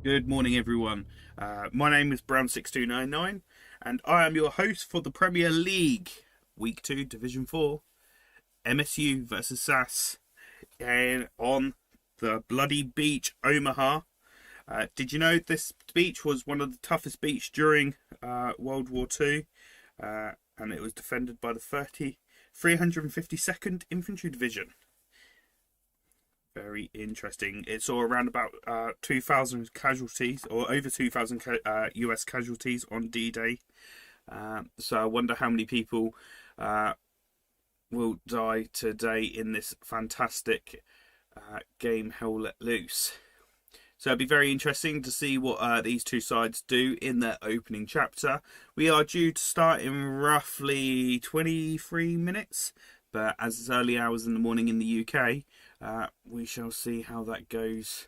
Good morning, everyone. My name is Brown6299, and I am your host for the Premier League, Week 2, Division 4, MSU versus SAS, and on the bloody beach, Omaha. Did you know this beach was one of the toughest beaches during World War II, and it was defended by the 352nd Infantry Division? Very interesting. It saw around about 2,000 casualties, or over 2,000 US casualties on D-Day. So I wonder how many people will die today in this fantastic game Hell Let Loose. So it'll be very interesting to see what these two sides do in their opening chapter. We are due to start in roughly 23 minutes, but as it's early hours in the morning in the UK, we shall see how that goes.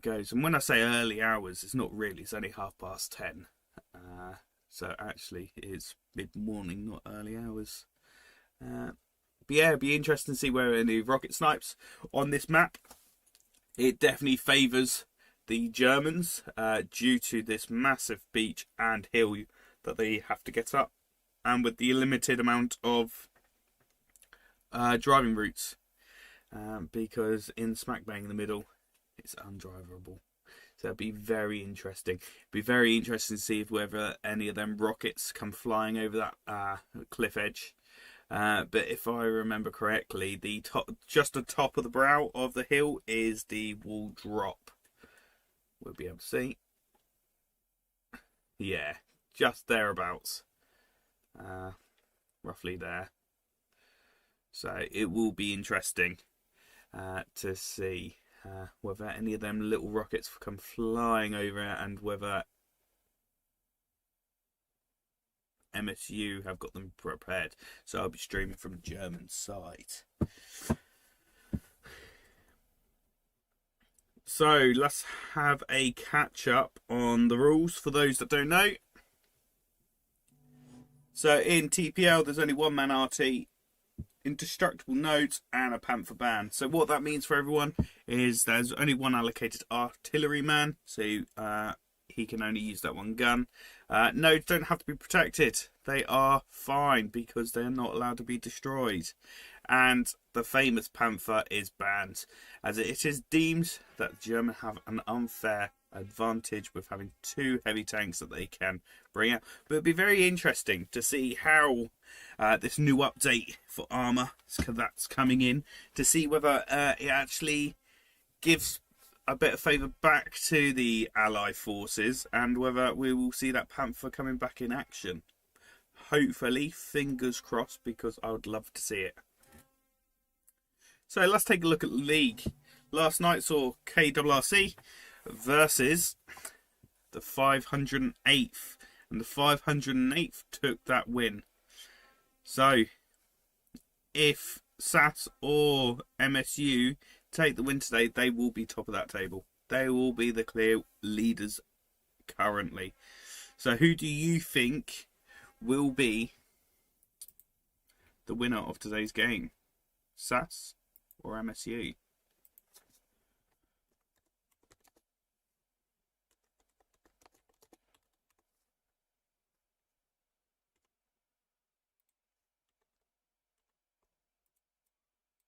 And when I say early hours, it's not really, it's only 10:30. So actually it's mid-morning, not early hours. But yeah, it'd be interesting to see where any rocket snipes on this map. It definitely favours the Germans due to this massive beach and hill that they have to get up, and with the limited amount of driving routes, because in smack bang in the middle, it's undrivable. So it'd be very interesting. It'd be very interesting to see whether any of them rockets come flying over that cliff edge. But if I remember correctly, just the top of the brow of the hill is the wall drop. We'll be able to see. Yeah, just thereabouts. Roughly there. So it will be interesting to see whether any of them little rockets come flying over and whether MSU have got them prepared. So I'll be streaming from the German side. So let's have a catch up on the rules for those that don't know. So in TPL, there's only one man RT, indestructible nodes, and a panther band. So what that means for everyone is there's only one allocated artillery man, so he can only use that one gun. Nodes don't have to be protected. They are fine because they're not allowed to be destroyed. And the famous Panther is banned, as it is deemed that the Germans have an unfair advantage with having two heavy tanks that they can bring out. But it'll be very interesting to see how this new update for armour that's coming in, to see whether it actually gives a bit of favour back to the Allied forces, and whether we will see that Panther coming back in action. Hopefully, fingers crossed, because I would love to see it. So let's take a look at the league. Last night saw KRRC versus the 508th, and the 508th took that win. So if SAS or MSU take the win today, they will be top of that table. They will be the clear leaders currently. So who do you think will be the winner of today's game? SAS or MSU?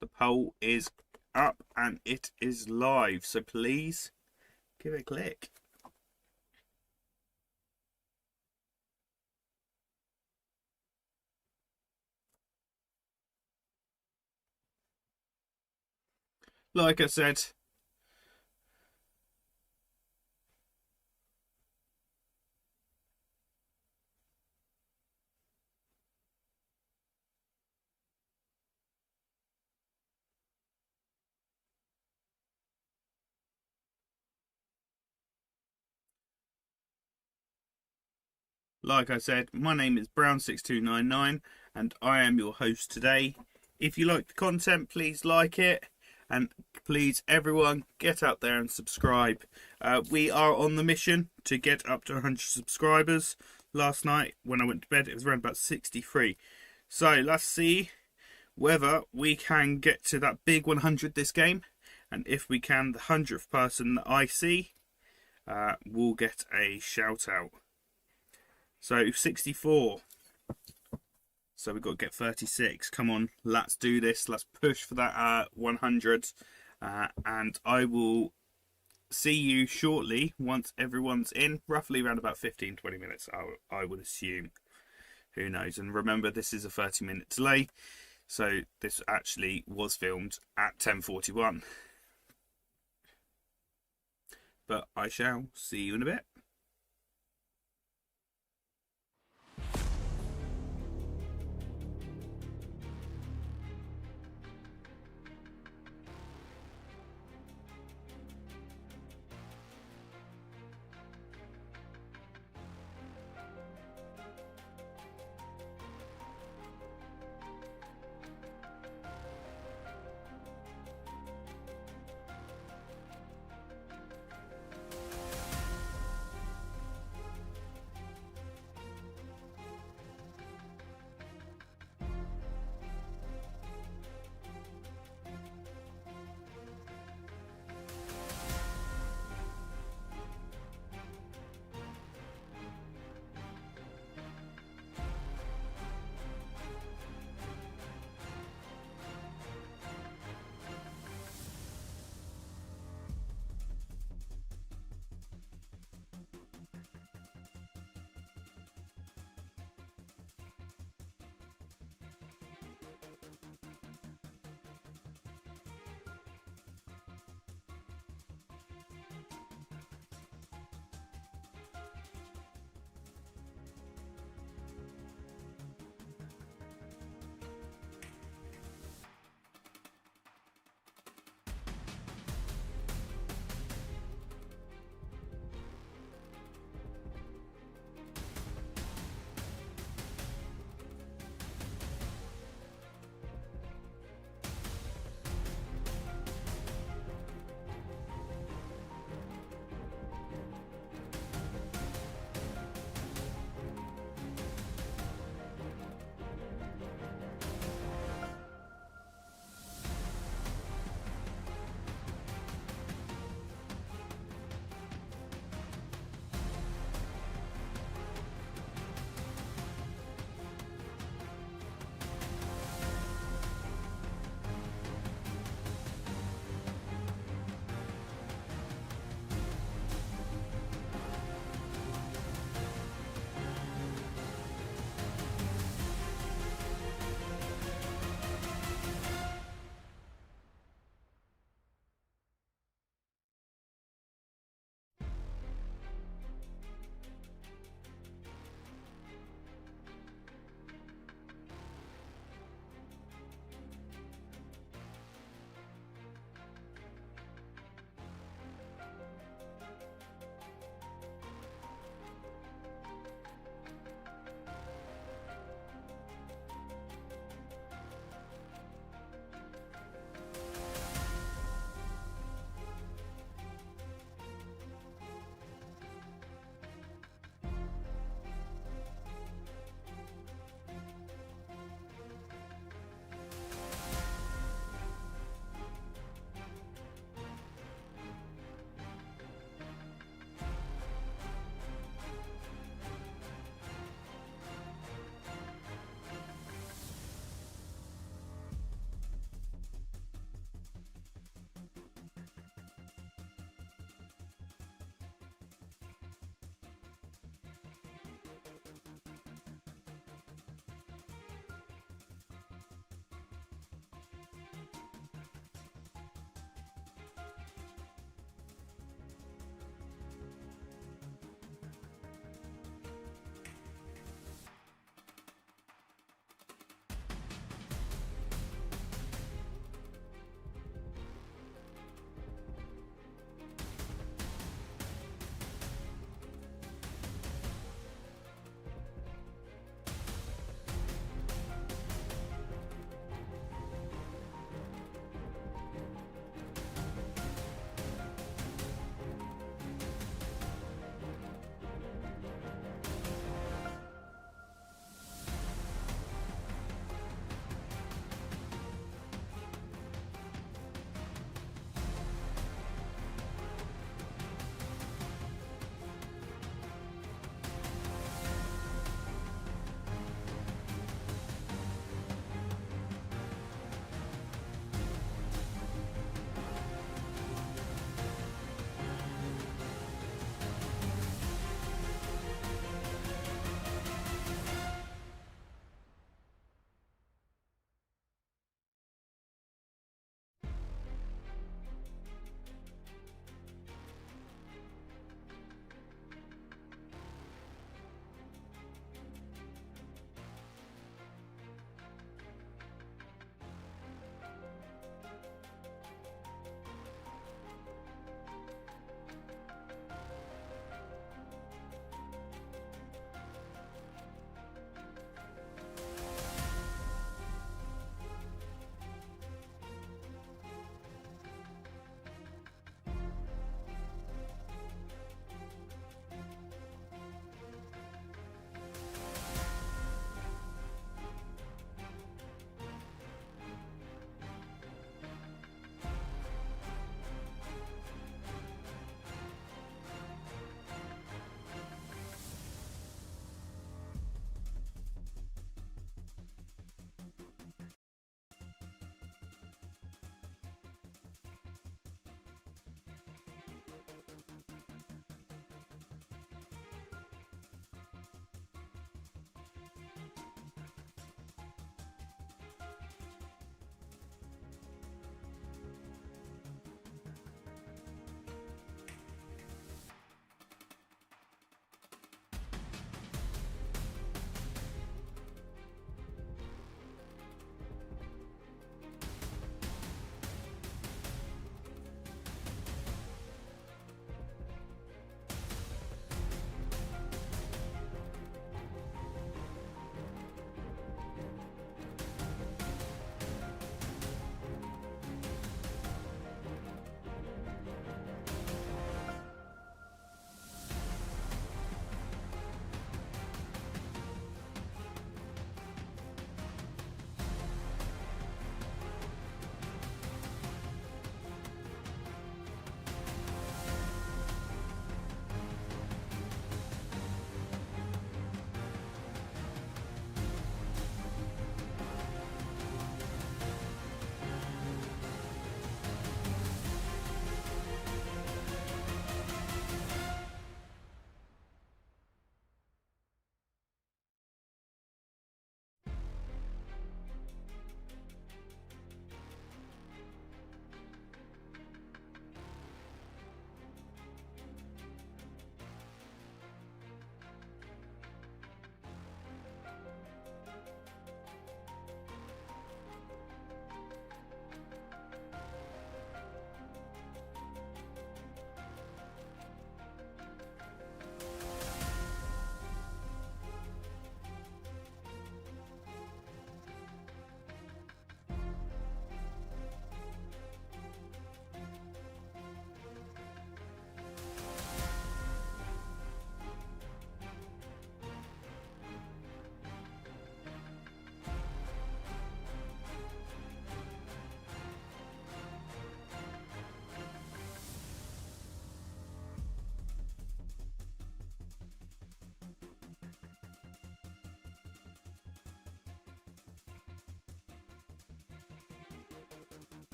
The poll is up and it is live, so please give it a click. Like I said, my name is Brown6299 and I am your host today. If you like the content, please like it, and please everyone get out there and subscribe. We are on the mission to get up to 100 subscribers. Last night when I went to bed it was around about 63. So let's see whether we can get to that big 100 this game, And if we can, the 100th person that I see will get a shout out. So 64. So we've got to get 36. Come on, let's do this. Let's push for that 100. And I will see you shortly once everyone's in. Roughly around about 15-20 minutes, I would assume. Who knows? And remember, this is a 30-minute delay. So this actually was filmed at 10:41. But I shall see you in a bit.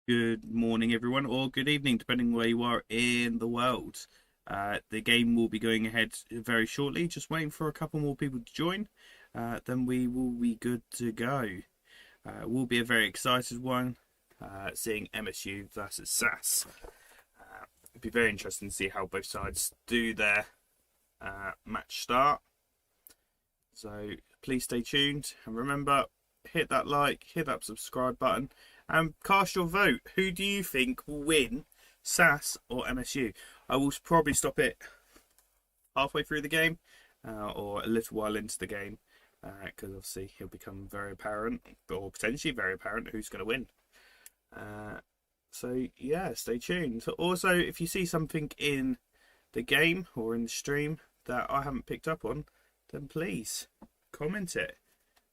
Good morning, everyone, or good evening, depending where you are in the world. The game will be going ahead very shortly. Just waiting for a couple more people to join. Then we will be good to go. It will be a very excited one, seeing MSU versus SAS. It'd be very interesting to see how both sides do their match start. So please stay tuned, and remember, hit that like, hit that subscribe button, and cast your vote. Who do you think will win, SAS or MSU? I will probably stop it halfway through the game, or a little while into the game, because obviously it'll become very apparent, or potentially very apparent, who's going to win. So yeah, stay tuned. Also, if you see something in the game or in the stream that I haven't picked up on, then please comment it,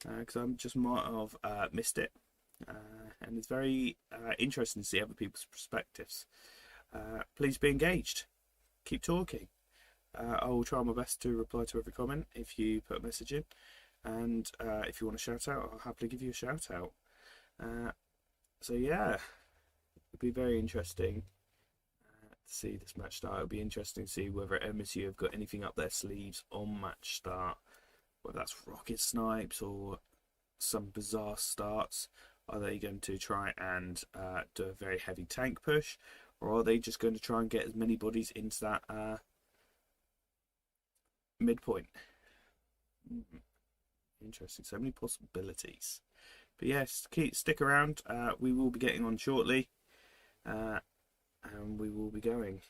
because I just might have missed it. And it's very interesting to see other people's perspectives. Please be engaged. Keep talking. I will try my best to reply to every comment if you put a message in. And if you want a shout out, I'll happily give you a shout out. So yeah, it'll be very interesting to see this match start. It'll be interesting to see whether MSU have got anything up their sleeves on match start, whether that's rocket snipes or some bizarre starts. Are they going to try and do a very heavy tank push, or are they just going to try and get as many bodies into that midpoint? Interesting, so many possibilities. But yes, stick around. We will be getting on shortly, and we will be going.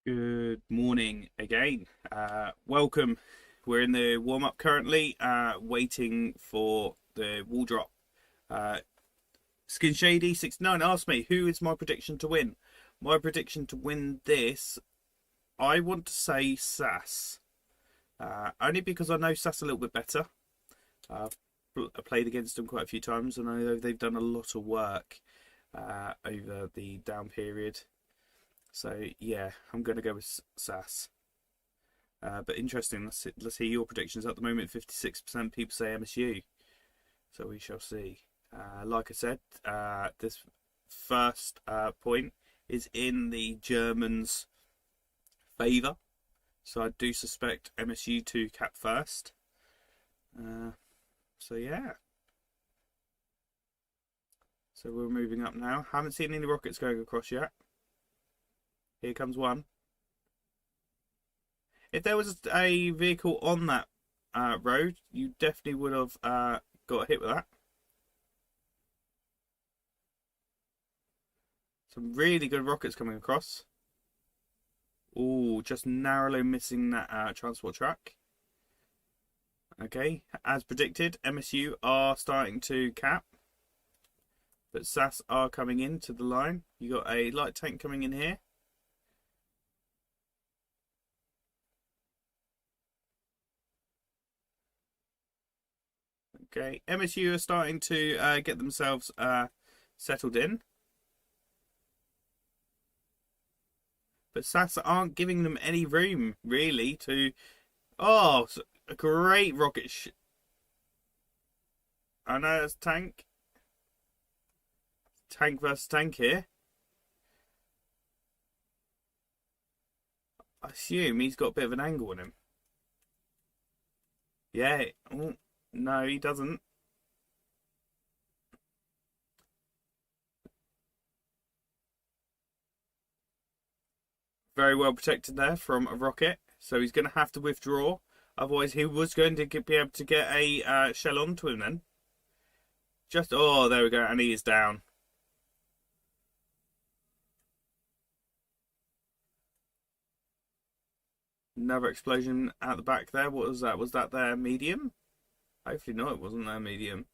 Good morning again. Welcome. We're in the warm-up currently, waiting for the wall drop. Skin Shady 69 asked me, who is my prediction to win? My prediction to win this, I want to say SAS. Only because I know SAS a little bit better. I've played against them quite a few times, and I know they've done a lot of work over the down period. So yeah, I'm going to go with SAS. But interesting. Let's hear your predictions. At the moment, 56% people say MSU. So we shall see. Like I said, this first point is in the Germans' favour. So I do suspect MSU to cap first. So yeah. So we're moving up now. Haven't seen any rockets going across yet. Here comes one. If there was a vehicle on that road, you definitely would have got hit with that. Some really good rockets coming across. Oh, just narrowly missing that transport track. Okay, as predicted, MSU are starting to cap. But SAS are coming into the line. You got a light tank coming in here. Okay, MSU are starting to get themselves settled in. But SAS aren't giving them any room, really, to... Oh, a great rocket... I know it's tank. Tank versus tank here. I assume he's got a bit of an angle on him. Yeah. Oh, no, he doesn't. Very well protected there from a rocket. So he's going to have to withdraw. Otherwise, he was going to be able to get a shell onto him then. Oh, there we go. And he is down. Another explosion at the back there. What was that? Was that their medium? Hopefully not. It wasn't their medium.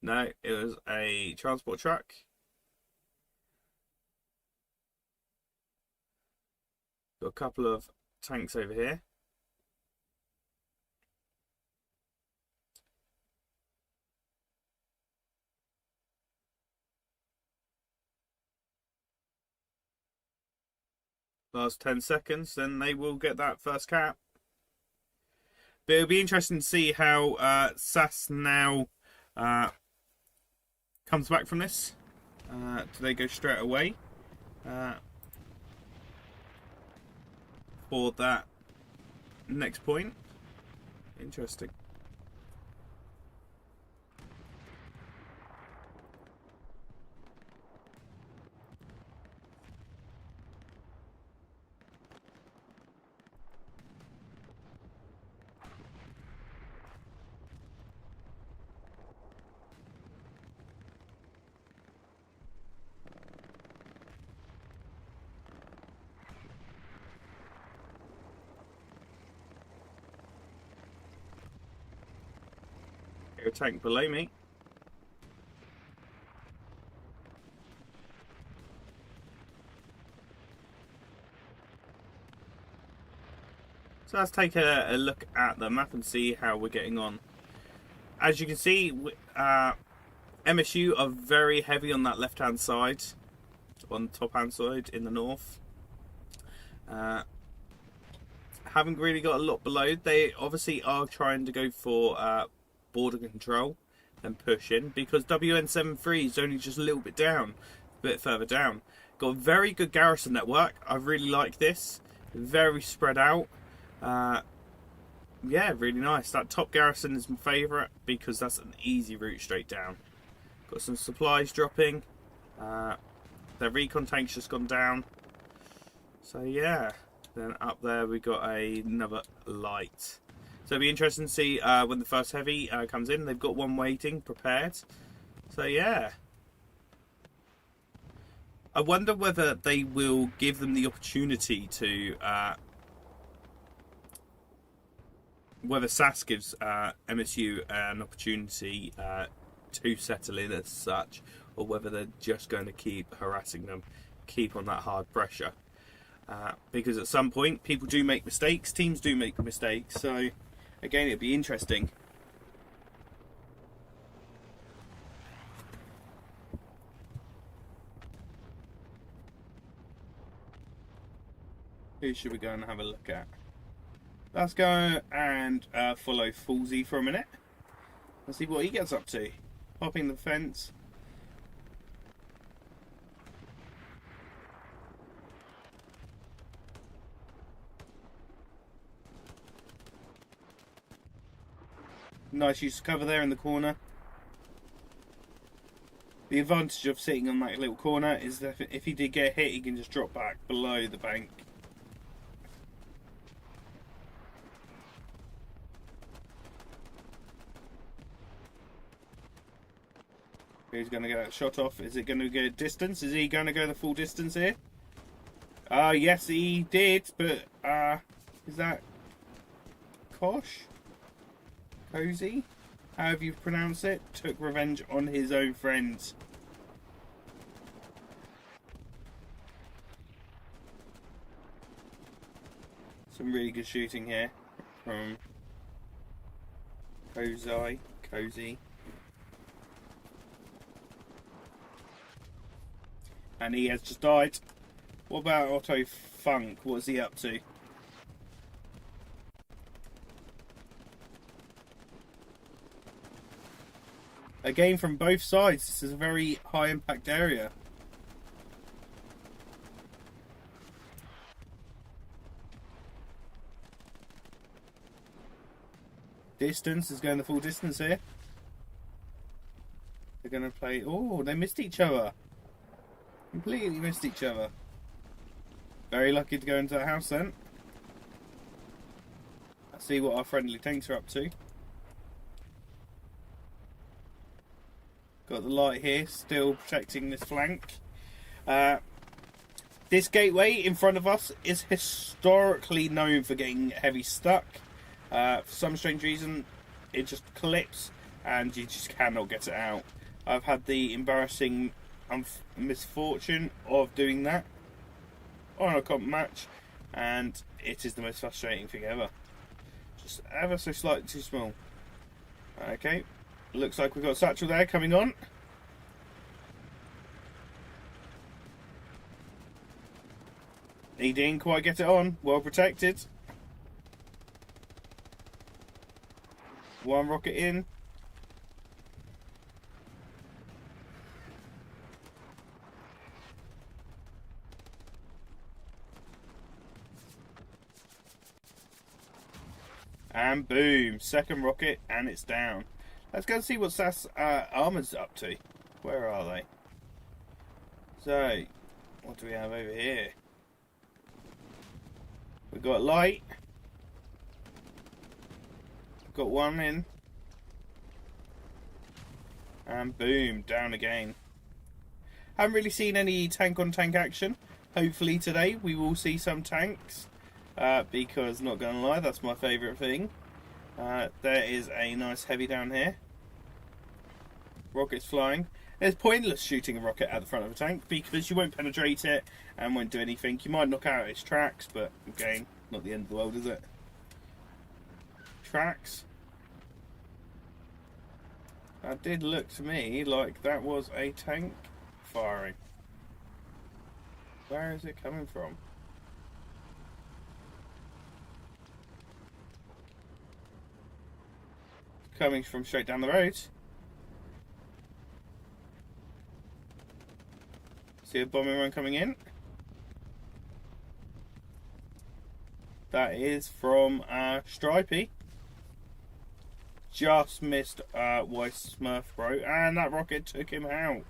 No, it was a transport truck. Got a couple of tanks over here. Last 10 seconds, then they will get that first cap. But it'll be interesting to see how SAS now comes back from this. Do they go straight away for that next point? Interesting. A tank below me. So let's take a look at the map and see how we're getting on. As you can see, MSU are very heavy on that left hand side, on the top hand side in the north. Haven't really got a lot below. They obviously are trying to go for border control and push in, because WN73 is only just a little bit down, a bit further down. Got a very good garrison network. I really like this. Very spread out. Yeah, really nice. That top garrison is my favourite because that's an easy route straight down. Got some supplies dropping. Their recon tank's just gone down. So yeah. Then up there we got another light. So it'll be interesting to see when the first heavy comes in. They've got one waiting, prepared. So yeah. I wonder whether they will give them the opportunity to, whether SAS gives MSU an opportunity to settle in as such, or whether they're just going to keep harassing them, keep on that hard pressure. Because at some point, people do make mistakes, teams do make mistakes, so again, it'd be interesting. Who should we go and have a look at? Let's go and follow Foolsy for a minute. Let's see what he gets up to. Hopping the fence. Nice use of cover there in the corner. The advantage of sitting on that little corner is that if he did get hit, he can just drop back below the bank. Who's going to get that shot off? Is it going to go distance? Is he going to go the full distance here? Yes, he did, but is that Kosh? Cozy? However you pronounce it, took revenge on his own friends. Some really good shooting here from Cozy. And he has just died. What about Otto Funk? What's he up to? Again, from both sides, this is a very high impact area. Distance is going the full distance here. They're going to play... Oh, they missed each other. Completely missed each other. Very lucky to go into the house then. Let's see what our friendly tanks are up to. Got the light here, still protecting this flank. This gateway in front of us is historically known for getting heavy stuck. For some strange reason, it just clips and you just cannot get it out. I've had the embarrassing misfortune of doing that on a comp match, and it is the most frustrating thing ever. Just ever so slightly too small. Okay, looks like we've got Satchel there coming on. He didn't quite get it on. Well protected. One rocket in. And boom, second rocket, and it's down. Let's go and see what SAS Armour's up to. Where are they? So, what do we have over here? We've got light. Got one in. And boom, down again. Haven't really seen any tank on tank action. Hopefully today we will see some tanks. Because, not gonna lie, that's my favourite thing. There is a nice heavy down here. Rockets flying. It's pointless shooting a rocket at the front of a tank because you won't penetrate it and won't do anything. You might knock out its tracks, but again, not the end of the world, is it? Tracks. That did look to me like that was a tank firing. Where is it coming from? Coming from straight down the road. See a bombing run coming in. That is from Stripey. Just missed Weiss Smurf Bro, and that rocket took him out.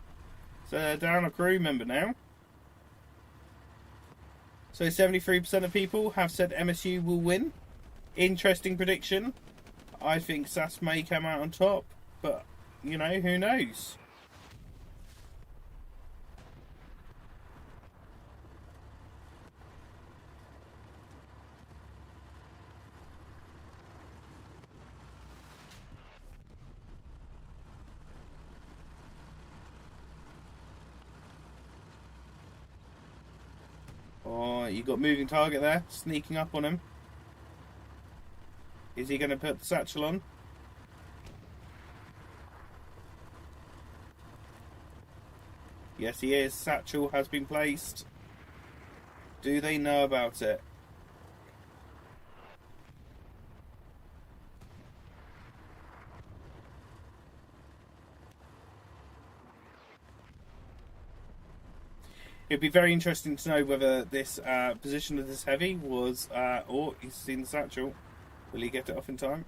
So they're down a crew member now. So 73% of people have said MSU will win. Interesting prediction. I think SAS may come out on top, but, you know, who knows? Oh, you got moving target there, sneaking up on him. Is he going to put the satchel on? Yes, he is. Satchel has been placed. Do they know about it? It'd be very interesting to know whether this position of this heavy was... oh, he's seen the satchel. Will he get it off in time?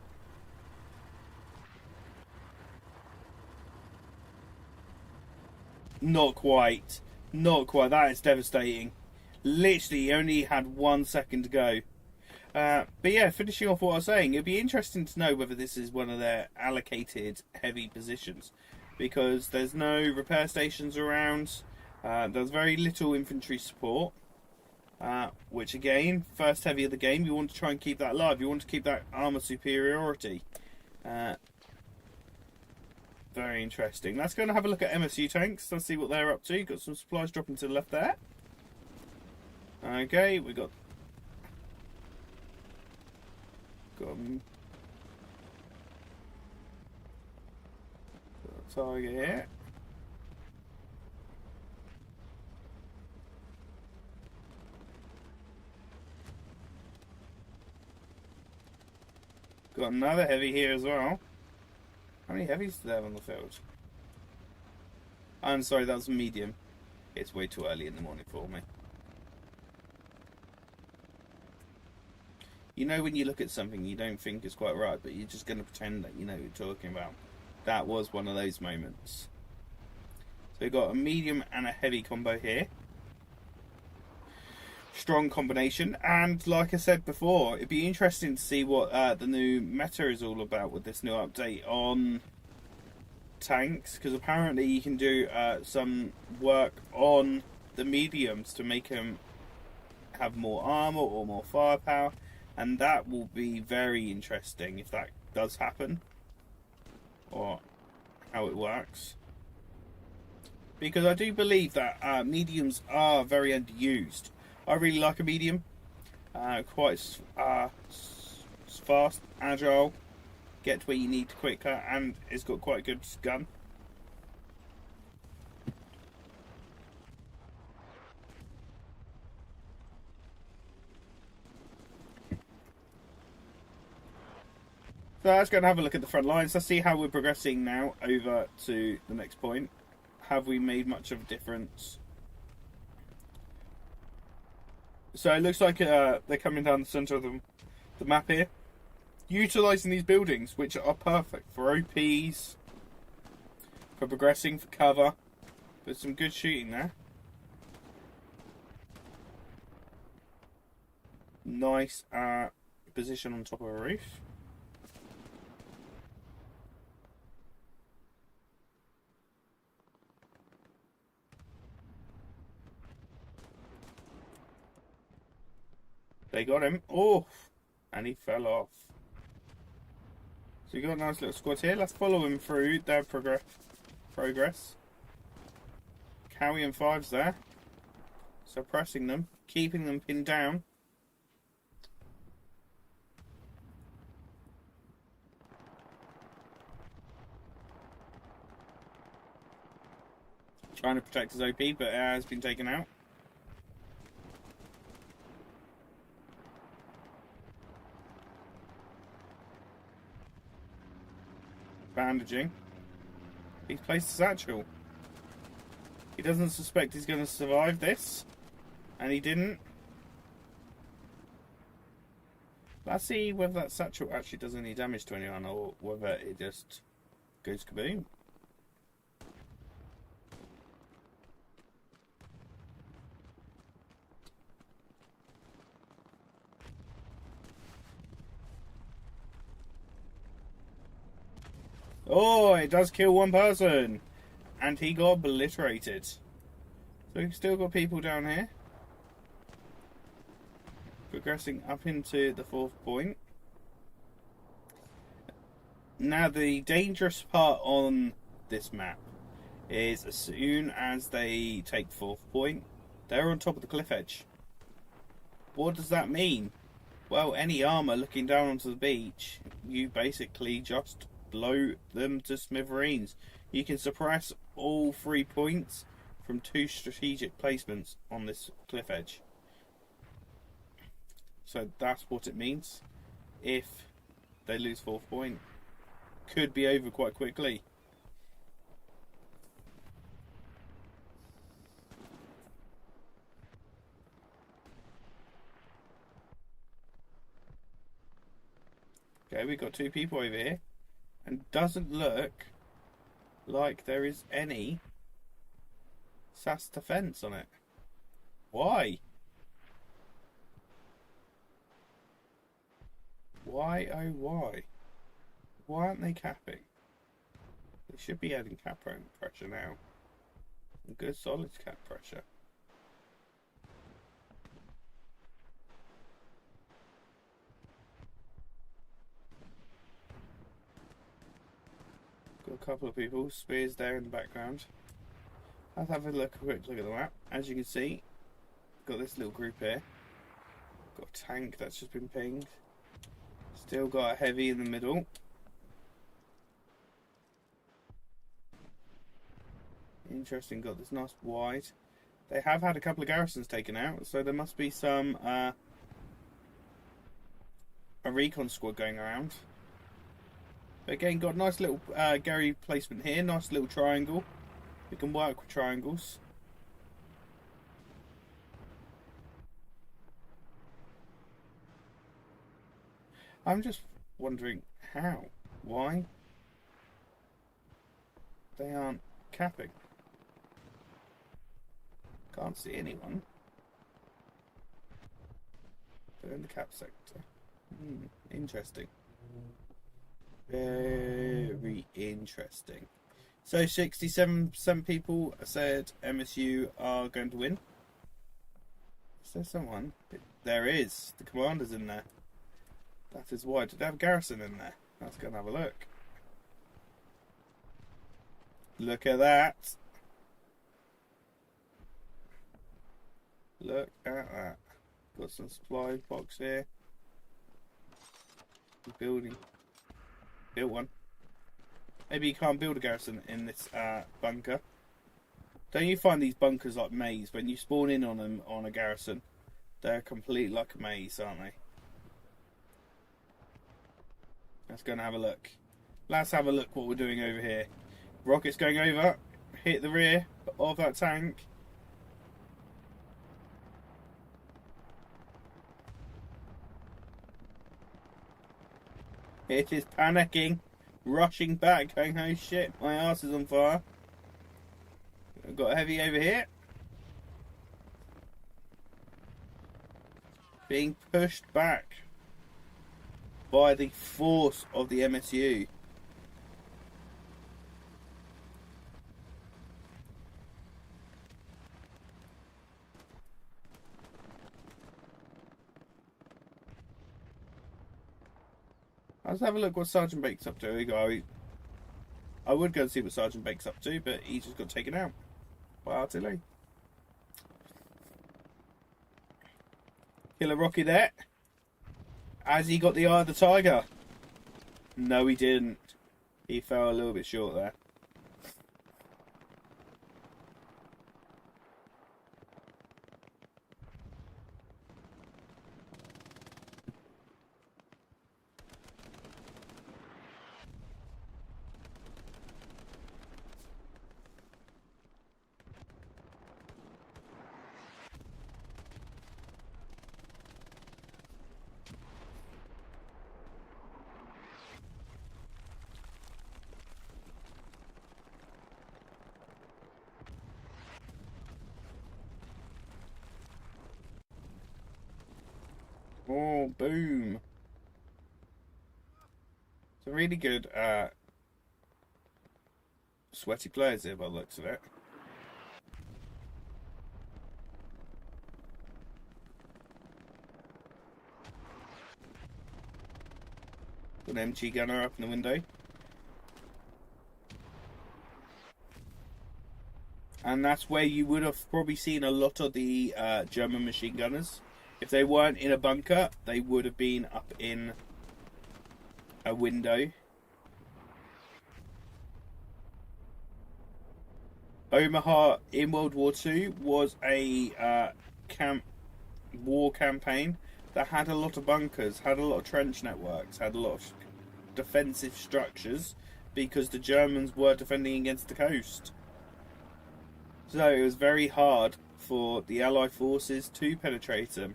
Not quite. Not quite. That is devastating. Literally, he only had 1 second to go. But yeah, finishing off what I was saying, it'd be interesting to know whether this is one of their allocated heavy positions. Because there's no repair stations around. There's very little infantry support. Which again, first heavy of the game, you want to try and keep that alive. You want to keep that armour superiority. Very interesting. Let's go and have a look at MSU tanks. Let's see what they're up to. Got some supplies dropping to the left there. Okay, we got a target here. Got another heavy here as well. How many heavies do they have on the field? I'm sorry, that was a medium. It's way too early in the morning for me. You know when you look at something you don't think is quite right, but you're just going to pretend that you know what you're talking about. That was one of those moments. So we've got a medium and a heavy combo here. Strong combination, and like I said before, it'd be interesting to see what the new meta is all about with this new update on tanks, because apparently you can do some work on the mediums to make them have more armor or more firepower, and that will be very interesting if that does happen, or how it works, because I do believe that mediums are very underused. I really like a medium, quite fast, agile, get to where you need quicker, and it's got quite a good gun. So let's go and have a look at the front lines. Let's see how we're progressing now over to the next point. Have we made much of a difference? So it looks like they're coming down the centre of the map here. Utilising these buildings, which are perfect for OPs, for progressing, for cover. There's some good shooting there. Nice position on top of a roof. They got him. Oh, and he fell off. So you got a nice little squad here. Let's follow him through their progress. Cowie and Fives there. Suppressing them, keeping them pinned down. Trying to protect his OP, but has been taken out. Bandaging. He's placed a satchel. He doesn't suspect he's going to survive this, and he didn't. Let's see whether that satchel actually does any damage to anyone, or whether it just goes kaboom. Oh, it does kill one person. And he got obliterated. So we've still got people down here. Progressing up into the 4th point. Now the dangerous part on this map is as soon as they take 4th point, they're on top of the cliff edge. What does that mean? Well, any armour looking down onto the beach, you basically just blow them to smithereens. You can suppress all 3 points from 2 strategic placements on this cliff edge. So that's what it means. If they lose 4th point, could be over quite quickly. Okay, we've got 2 people over here, and doesn't look like there is any SAS defense on it. Why? Why, oh why? Why aren't they capping? They should be adding cap pressure now. Good solid cap pressure. Got a couple of people, spears there in the background. Let's have a quick look at the map. As you can see, got this little group here. Got a tank that's just been pinged. Still got a heavy in the middle. Interesting, got this nice wide. They have had a couple of garrisons taken out, so there must be some a recon squad going around. But again, got a nice little Gary placement here, nice little triangle. We can work with triangles. I'm just wondering how, why they aren't capping. Can't see anyone. They're in the cap sector. Interesting. Very interesting. So 67% people said MSU are going to win. Is there someone? There is. The commander's in there. That is why. Did they have a garrison in there? Let's go and have a look. Look at that. Look at that. Got some supply box here. Building. Built one. Maybe you can't build a garrison in this bunker. Don't you find these bunkers like maze? When you spawn in on them on a garrison, they're complete like a maze, aren't they? Let's go and have a look. Let's have a look what we're doing over here. Rockets going over. Hit the rear of that tank. It is panicking. Rushing back, going, oh shit, my arse is on fire. I've got a heavy over here. Being pushed back by the force of the MSU. Let's have a look what Sergeant Bake's up to. I would go and see what Sergeant Bake's up to, but he just got taken out by artillery. Killer Rocky there. Has he got the eye of the tiger? No, he didn't. He fell a little bit short there. Oh, boom. It's a really good sweaty players here by the looks of it. Got an MG gunner up in the window. And that's where you would have probably seen a lot of the German machine gunners. If they weren't in a bunker, they would have been up in a window. Omaha in World War II was a war campaign that had a lot of bunkers, had a lot of trench networks, had a lot of defensive structures because the Germans were defending against the coast. So it was very hard for the Allied forces to penetrate them.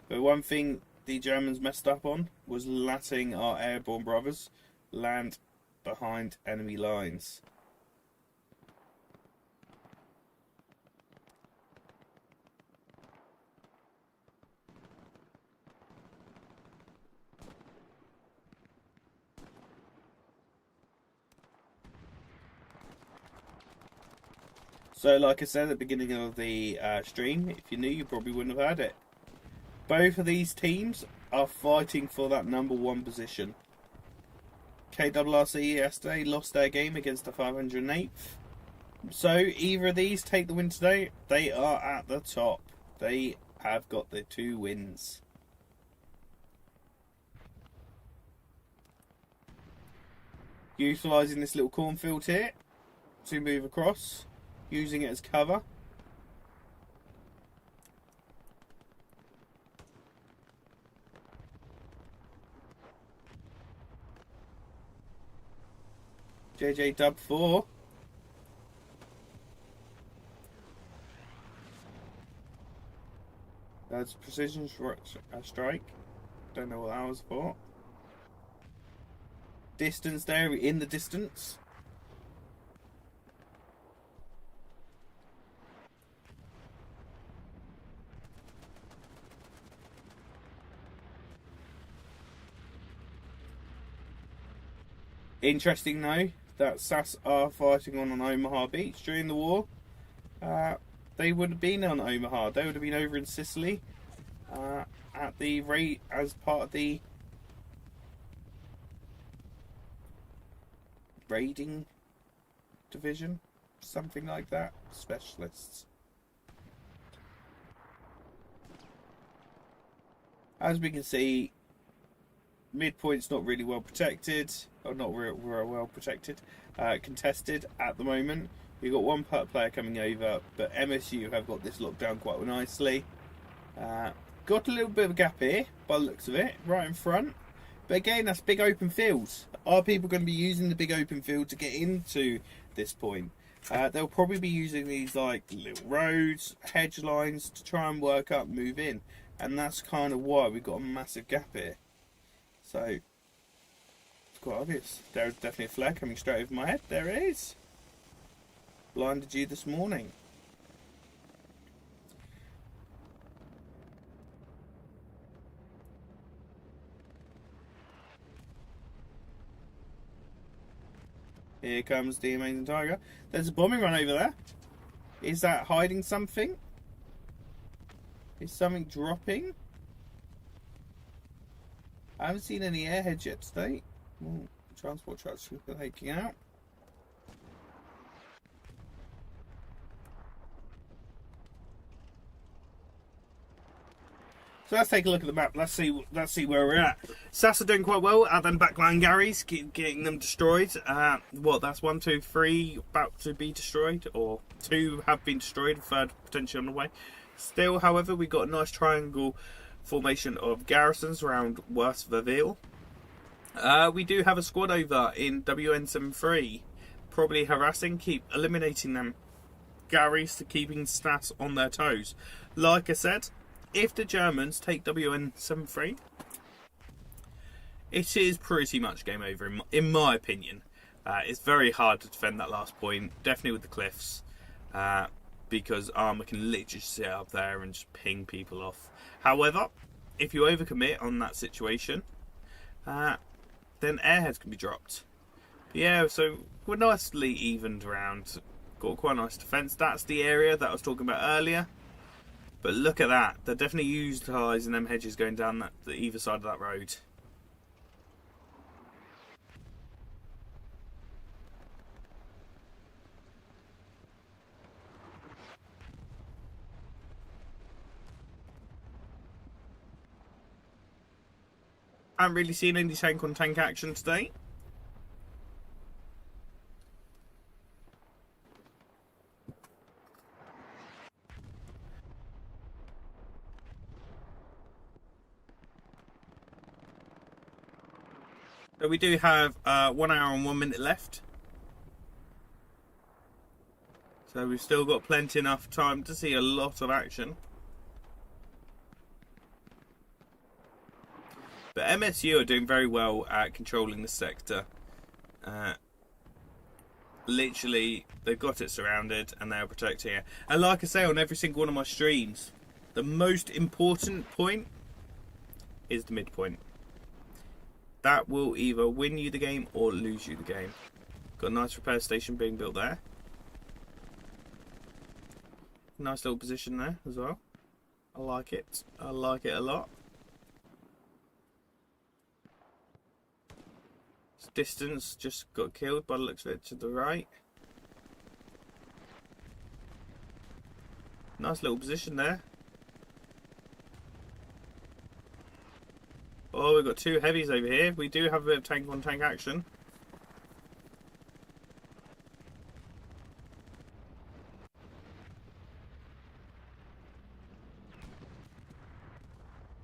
But one thing the Germans messed up on was letting our airborne brothers land behind enemy lines. So, like I said at the beginning of the stream, if you knew, you probably wouldn't have heard it. Both of these teams are fighting for that #1 position. KRRC yesterday lost their game against the 508th. So, either of these take the win today, they are at the top. They have got the 2 wins. Utilising this little cornfield here to move across, using it as cover. JJ Dub 4. That's precision strike. Don't know what that was for. Distance there, in the distance. Interesting though that SAS are fighting on Omaha Beach during the war. They would have been on Omaha. They would have been over in Sicily at the rate as part of the raiding division, something like that. Specialists. As we can see, midpoint's not really well protected, or not real well protected, contested at the moment. We've got one player coming over, but MSU have got this locked down quite nicely. Got a little bit of a gap here, by the looks of it, right in front. But again, that's big open fields. Are people going to be using the big open field to get into this point? They'll probably be using these like little roads, hedge lines to try and work up, move in. And that's kind of why we've got a massive gap here. So, it's quite obvious. There's definitely a flare coming straight over my head. There it is. Blinded you this morning. Here comes the amazing tiger. There's a bombing run over there. Is that hiding something? Is something dropping? I haven't seen any airheads yet today. Ooh, transport trucks taking out. So let's take a look at the map. Let's see where we're at. SAS are doing quite well at them backline Garys, getting them destroyed. That's 1, 2, 3 about to be destroyed, or 2 have been destroyed, 3rd potentially on the way. Still, however, we got a nice triangle formation of garrisons around Worth-Verville. We do have a squad over in WN73, probably harassing, keep eliminating them Garys to keeping stats on their toes. Like I said, if the Germans take WN73, it is pretty much game over, in my opinion. It's very hard to defend that last point, definitely with the cliffs, because armour can literally just sit up there and just ping people off. However, if you overcommit on that situation, then airheads can be dropped. But yeah, so we're nicely evened around. Got quite a nice defence. That's the area that I was talking about earlier. But look at that. They're definitely utilising them hedges going down either side of that road. Haven't really seen any tank on tank action today. So we do have 1 hour and 1 minute left. So we've still got plenty enough time to see a lot of action. But MSU are doing very well at controlling the sector. Literally, they've got it surrounded and they're protecting it. And like I say on every single one of my streams, the most important point is the midpoint. That will either win you the game or lose you the game. Got a nice repair station being built there. Nice little position there as well. I like it. I like it a lot. Distance just got killed by the looks of it to the right. Nice little position there. Oh, we've got 2 heavies over here. We do have a bit of tank on tank action.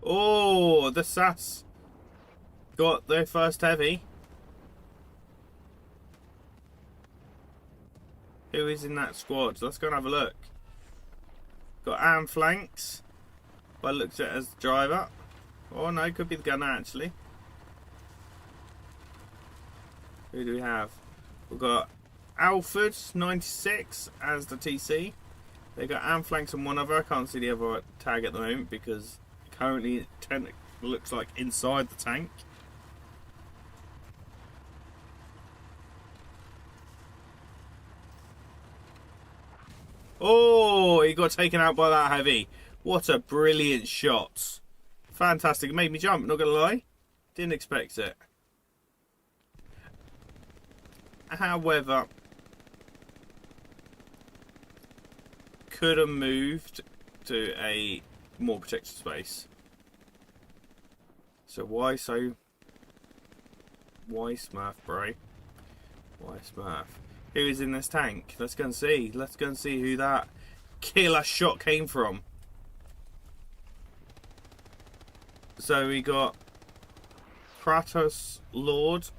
Oh, the SAS got their first heavy. Who is in that squad? Let's go and have a look. Got arm flanks. By the looks at it as the driver. Oh no, could be the gunner actually. Who do we have? We've got Alfred 96 as the TC. They got arm flanks and one other. I can't see the other tag at the moment because currently it looks like inside the tank. Oh, he got taken out by that heavy. What a brilliant shot. Fantastic. It made me jump, not going to lie. Didn't expect it. However, could have moved to a more protected space. So why Smurf, bro? Why Smurf? Who is in this tank? Let's go and see. Let's go and see who that killer shot came from. So we got Kratos Lord,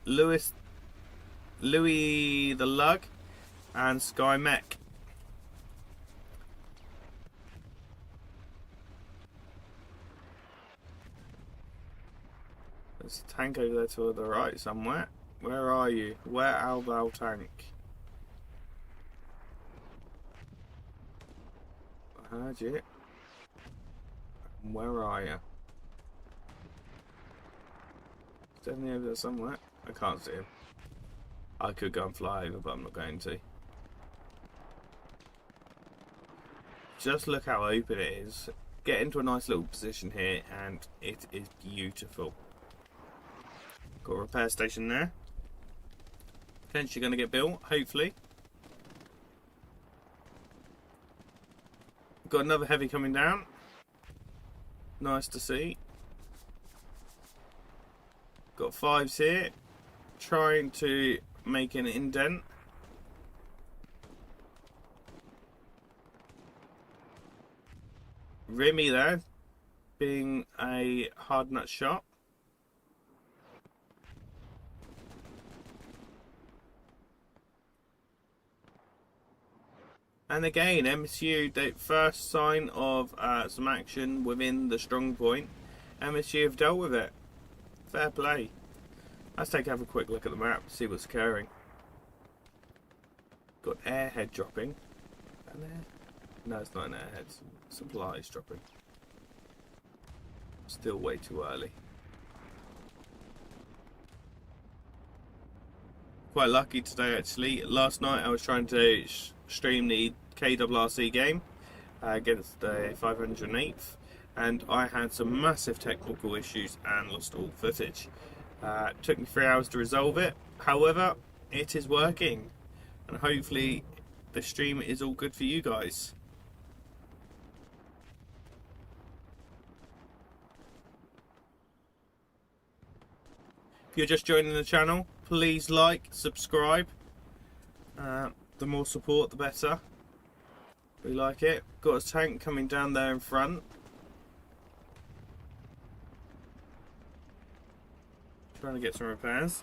Louis the Lug, and Sky Mech. There's a tank over there to the right somewhere. Where are you? Where are thou, tank? I heard you. Where are you? He's definitely over there somewhere. I can't see him. I could go and fly over, but I'm not going to. Just look how open it is. Get into a nice little position here, and it is beautiful. Got a repair station there. Potentially going to get built, hopefully. Got another heavy coming down. Nice to see. Got 5s here. Trying to make an indent. Remy there, being a hard nut shot. And again, MSU, the first sign of some action within the strong point. MSU have dealt with it. Fair play. Let's have a quick look at the map, see what's occurring. Got airhead dropping. And there? No, it's not an airhead. Supplies dropping. Still way too early. Quite lucky today actually. Last night I was trying to stream the KRRC game against the 508th, and I had some massive technical issues and lost all footage. It took me 3 hours to resolve it. However, it is working, and hopefully the stream is all good for you guys. If you're just joining the channel, please like, subscribe. The more support, the better. We like it. Got a tank coming down there in front. Trying to get some repairs.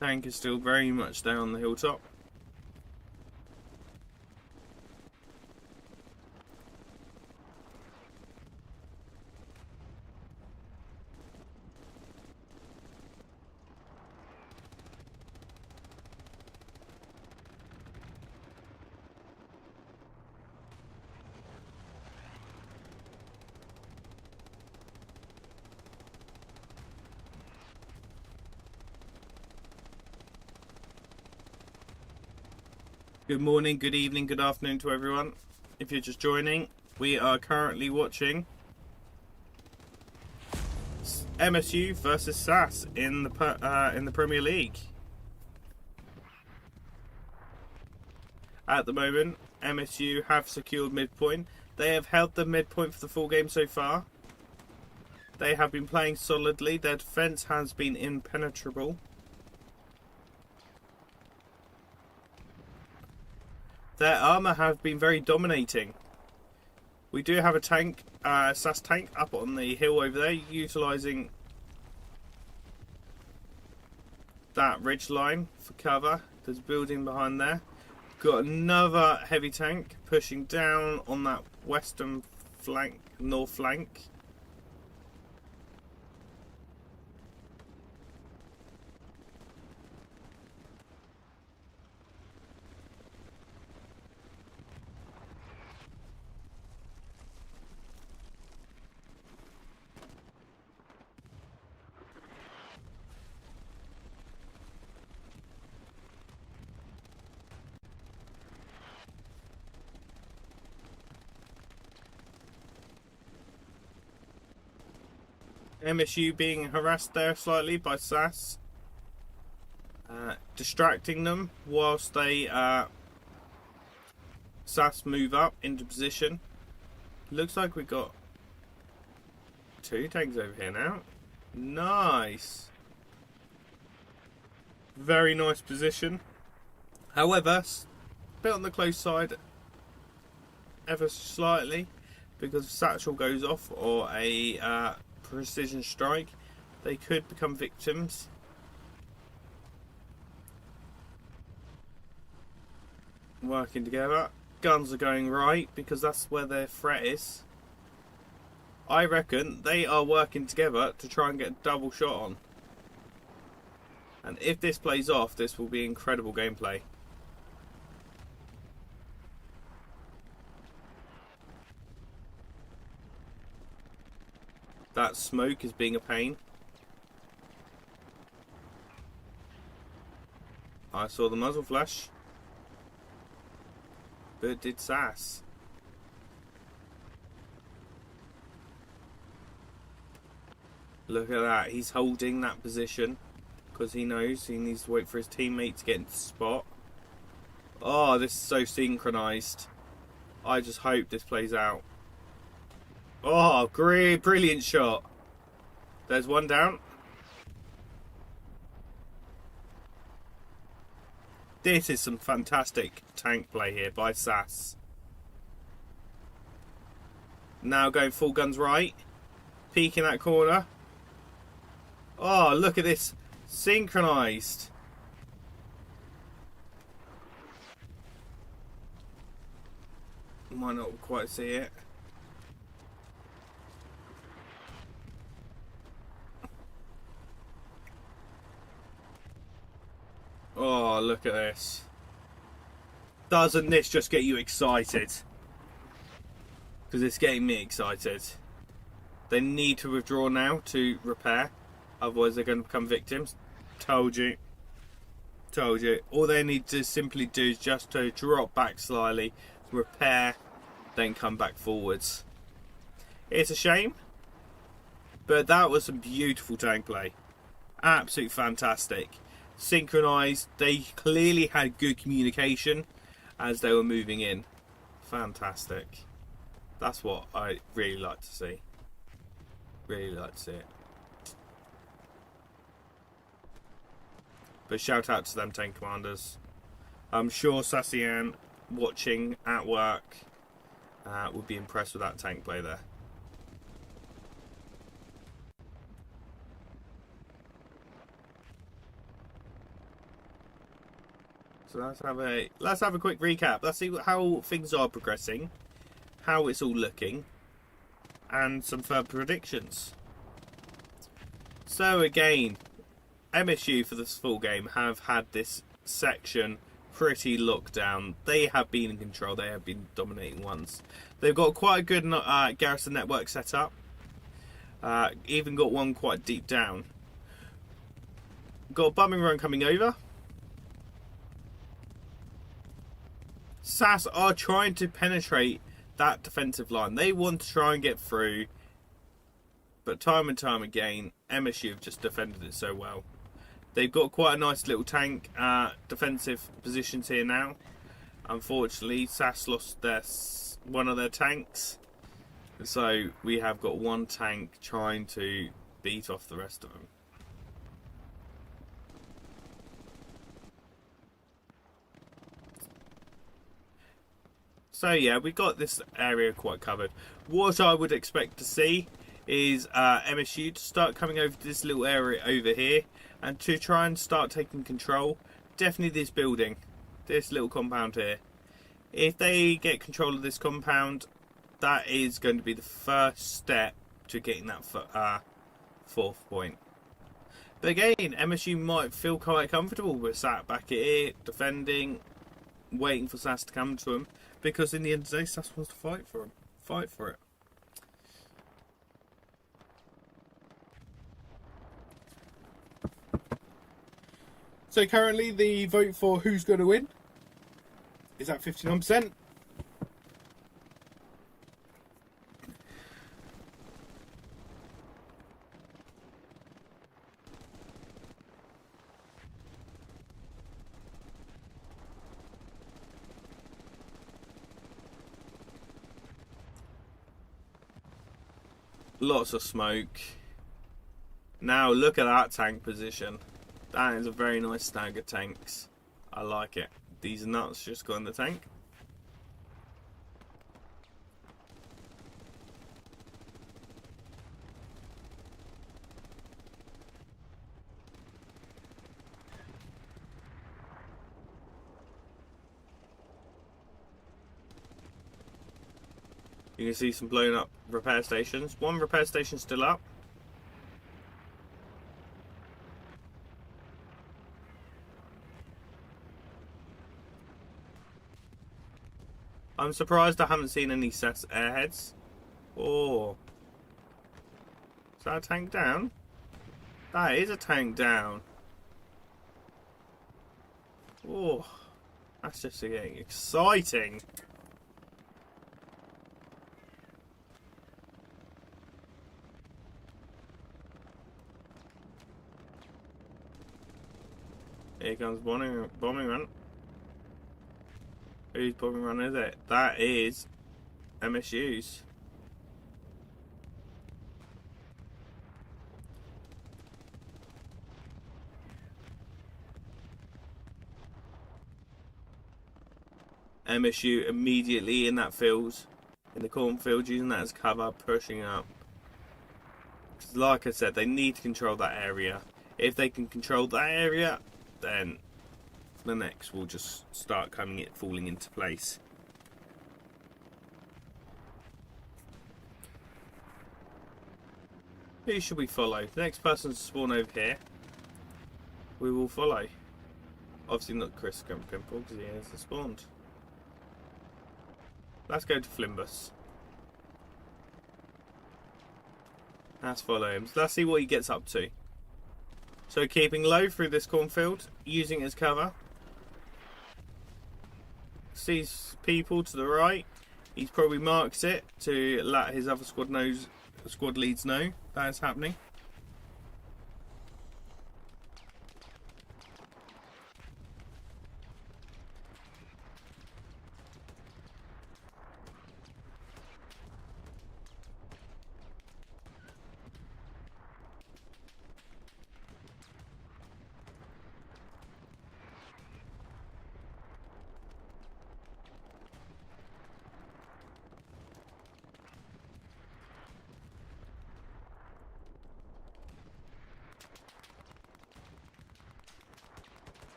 Tank is still very much down on the hilltop. Good morning, good evening, good afternoon to everyone. If you're just joining, we are currently watching MSU versus SAS in the Premier League. At the moment, MSU have secured midpoint. They have held the midpoint for the full game so far. They have been playing solidly. Their defence has been impenetrable. Their armour have been very dominating. We do have a tank, SAS tank, up on the hill over there, utilising that ridge line for cover. There's a building behind there. Got another heavy tank pushing down on that western flank, north flank. MSU being harassed there slightly by SAS, distracting them whilst they SAS move up into position. Looks like we got two tanks over here now. Nice, very nice position. However, a bit on the close side, ever slightly, because if Satchel goes off or a precision strike, they could become victims. Working together. Guns are going right because that's where their threat is. I reckon they are working together to try and get a double shot on. And if this plays off, this will be incredible gameplay. That smoke is being a pain. I saw the muzzle flash, but did SAS. Look at that, he's holding that position because he knows he needs to wait for his teammate to get into the spot. Oh, this is so synchronized. I just hope this plays out. Oh, great, brilliant shot. There's one down. This is some fantastic tank play here by SAS. Now going full guns right. Peeking that corner. Oh, look at this. Synchronized. Might not quite see it. Oh, look at this. Doesn't this just get you excited? Because it's getting me excited. They need to withdraw now to repair. Otherwise they're going to become victims. Told you. Told you. All they need to simply do is just to drop back slightly, repair, then come back forwards. It's a shame, but that was some beautiful tank play. Absolutely fantastic. Synchronised. They clearly had good communication as they were moving in. Fantastic. That's what I really like to see. Really like to see it. But shout out to them tank commanders. I'm sure Sassian, watching at work, would be impressed with that tank play there. So let's have a quick recap. Let's see how things are progressing, how it's all looking, and some further predictions. So again, MSU for this full game have had this section pretty locked down. They have been in control. They have been dominating ones. They've got quite a good garrison network set up. Even got one quite deep down. Got a bombing run coming over. SAS are trying to penetrate that defensive line. They want to try and get through. But time and time again, MSU have just defended it so well. They've got quite a nice little tank defensive positions here now. Unfortunately, SAS lost one of their tanks. So we have got one tank trying to beat off the rest of them. So yeah, we got this area quite covered. What I would expect to see is MSU to start coming over to this little area over here and to try and start taking control. Definitely this building, this little compound here. If they get control of this compound, that is going to be the first step to getting that fourth point. But again, MSU might feel quite comfortable with sat back here, defending, waiting for SAS to come to them, because in the end of the day, SAS wants to fight for them. Fight for it. So currently the vote for who's going to win is at 59%. Lots of smoke. Now look at that tank position. That is a very nice stagger tanks. I like it. These nuts just go in the tank. You can see some blown up repair stations. One repair station still up. I'm surprised I haven't seen any SAS airheads. Oh. Is that a tank down? That is a tank down. Oh. That's just getting exciting. Here comes bombing run. Whose bombing run is it? That is MSU's. MSU immediately in that field, in the cornfield, using that as cover, pushing up. Like I said, they need to control that area. If they can control that area, then the next will just start falling into place. Who should we follow? The next person to spawn over here, we will follow. Obviously not Chris Pimple because he hasn't spawned. Let's go to Flimbus. Let's follow him. So let's see what he gets up to. So keeping low through this cornfield, using it as cover. Sees people to the right. He's probably marks it to let his other squad leads know that is happening.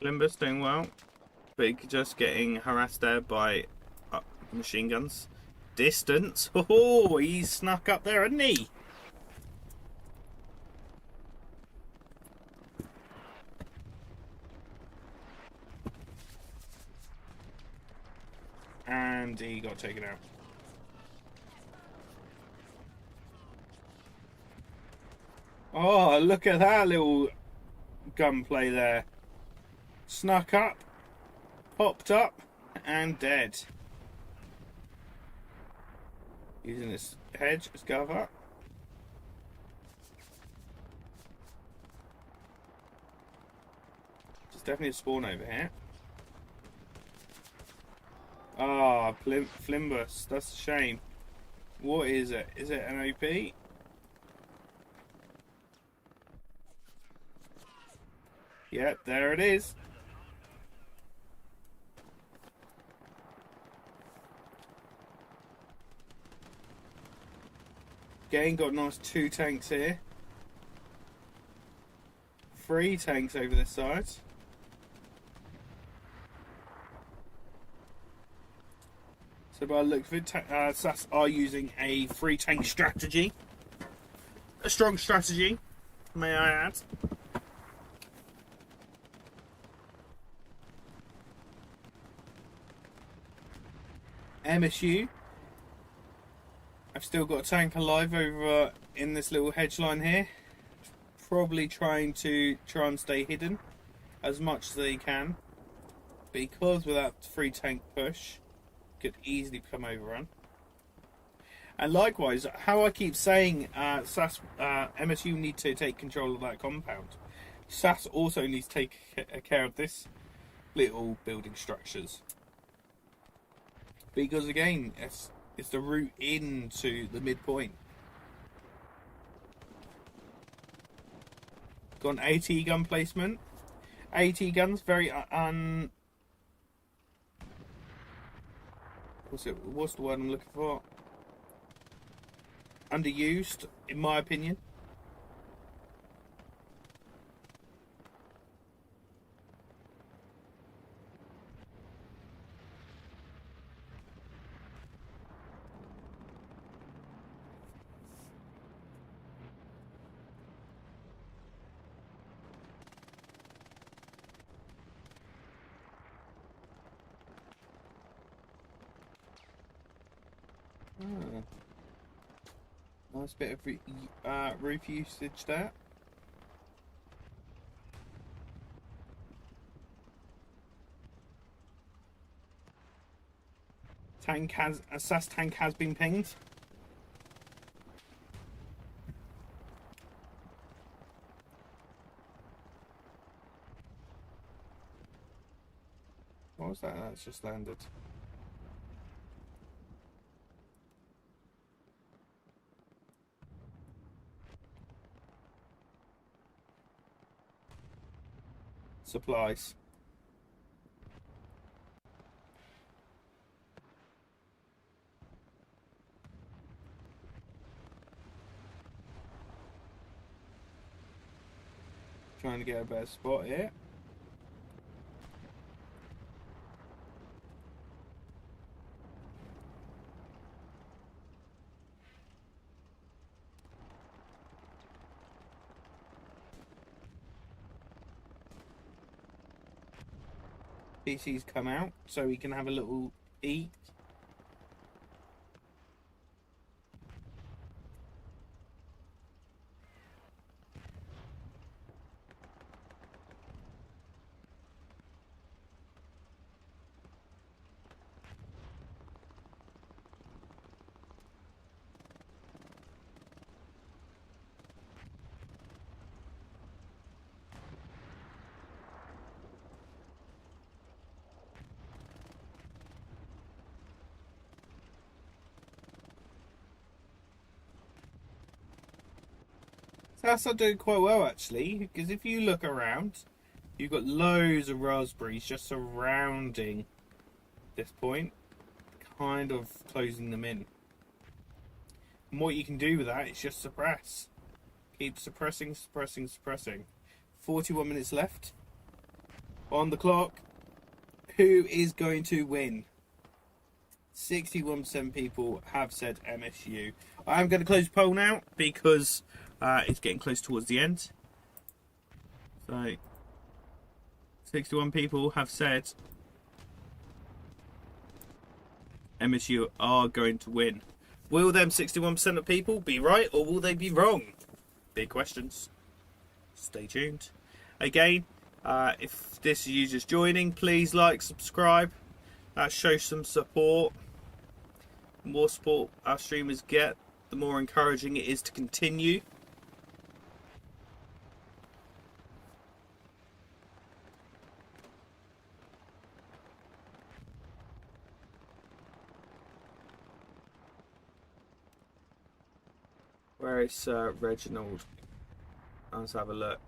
Limbus doing well, but just getting harassed there by machine guns. Distance. Oh, he's snuck up there, hasn't he? And he got taken out. Oh, look at that little gunplay there. Snuck up, popped up, and dead. Using this hedge as cover. There's definitely a spawn over here. Ah, Flimbus. That's a shame. What is it? Is it an OP? Yep, there it is. Again, got nice 2 tanks here. 3 tanks over this side. So by the look of it, SAS are using a 3 tank strategy. A strong strategy, may I add. MSU. I've still got a tank alive over in this little hedge line here. Probably trying to stay hidden as much as they can, because with that 3 tank push could easily become overrun. And likewise, how I keep saying SAS, MSU need to take control of that compound. SAS also needs to take care of this little building structures, because again, it's the route into the midpoint. Got an AT gun placement. AT guns very what's the word I'm looking for? Underused, in my opinion. Nice bit of roof usage there. A SAS tank has been pinged. What was that? That's just landed. Supplies. Trying to get a better spot here. PC's come out so we can have a little eat. SAS are doing quite well actually, because if you look around, you've got loads of raspberries just surrounding this point, kind of closing them in. And what you can do with that is just suppress. Keep suppressing, suppressing, suppressing. 41 minutes left on the clock. Who is going to win? 61% people have said MSU. I'm going to close the poll now because it's getting close towards the end. So, 61 people have said MSU are going to win. Will them 61% of people be right or will they be wrong? Big questions. Stay tuned. Again, if this is you just joining, please like, subscribe. Show some support. The more support our streamers get, the more encouraging it is to continue. Where is Sir Reginald? Let's have a look.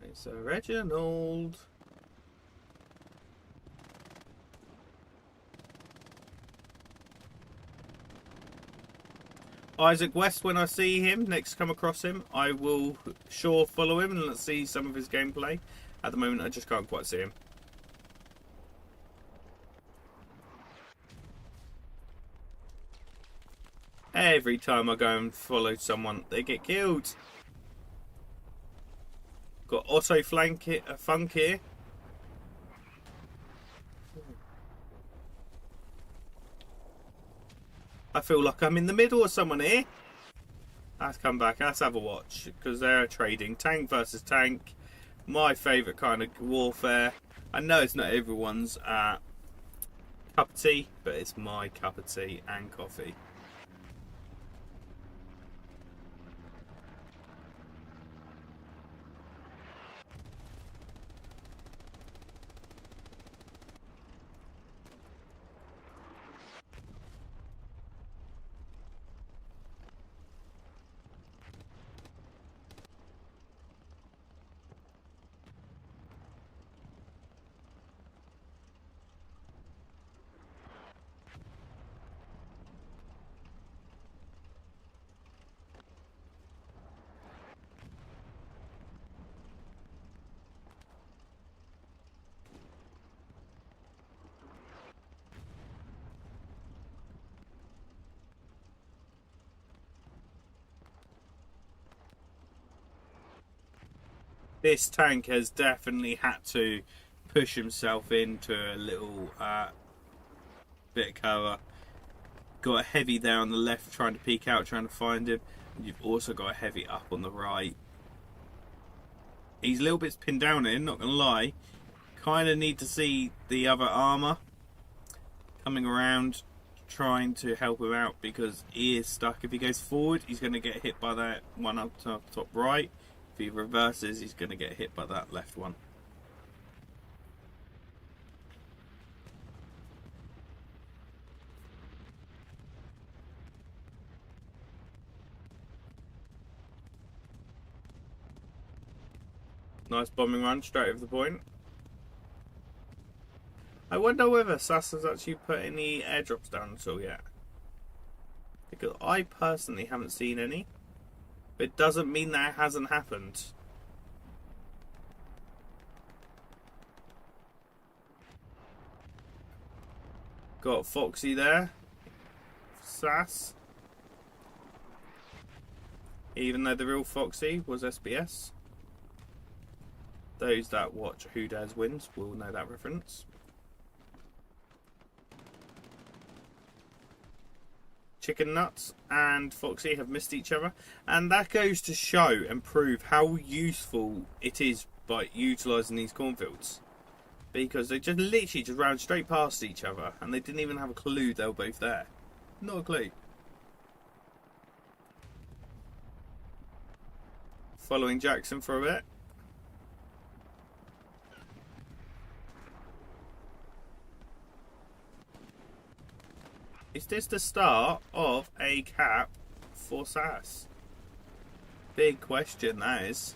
It's Sir Reginald. Isaac West, when I see him, next come across him, I will sure follow him and let's see some of his gameplay. At the moment, I just can't quite see him. Every time I go and follow someone, they get killed. Got Otto Funk here. I feel like I'm in the middle of someone here. Let's come back. Let's have a watch because they're trading tank versus tank. My favourite kind of warfare. I know it's not everyone's cup of tea, but it's my cup of tea and coffee. This tank has definitely had to push himself into a little bit of cover. Got a heavy there on the left trying to peek out, trying to find him. And you've also got a heavy up on the right. He's a little bit pinned down here, not going to lie. Kind of need to see the other armour coming around, trying to help him out because he is stuck. If he goes forward, he's going to get hit by that one up top right. If he reverses, he's going to get hit by that left one. Nice bombing run straight over the point. I wonder whether SAS has actually put any airdrops down at all yet. Because I personally haven't seen any. But it doesn't mean that it hasn't happened. Got Foxy there. SAS. Even though the real Foxy was SBS. Those that watch Who Dares Wins will know that reference. Chicken Nuts and Foxy have missed each other, and that goes to show and prove how useful it is by utilising these cornfields, because they just literally just ran straight past each other and they didn't even have a clue they were both there. Not a clue. Following Jackson for a bit. Is this the start of a cap for SAS? Big question, that is.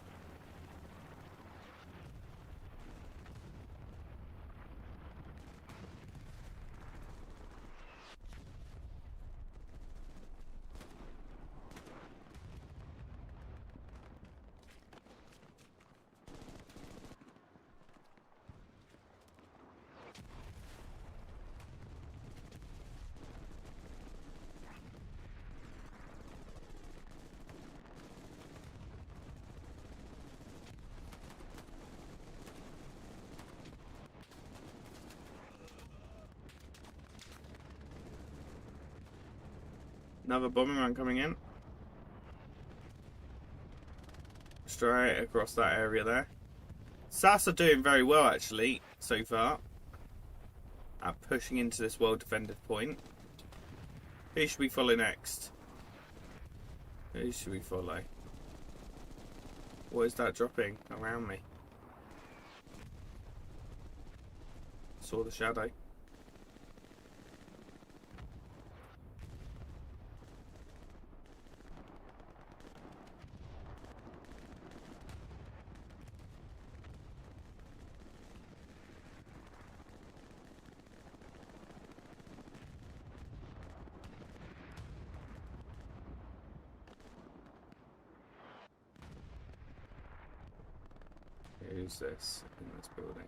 Another bombing run coming in. Straight across that area there. SAS are doing very well actually so far at pushing into this well defended point. Who should we follow next? Who should we follow? What is that dropping around me? Saw the shadow. Who's this in this building?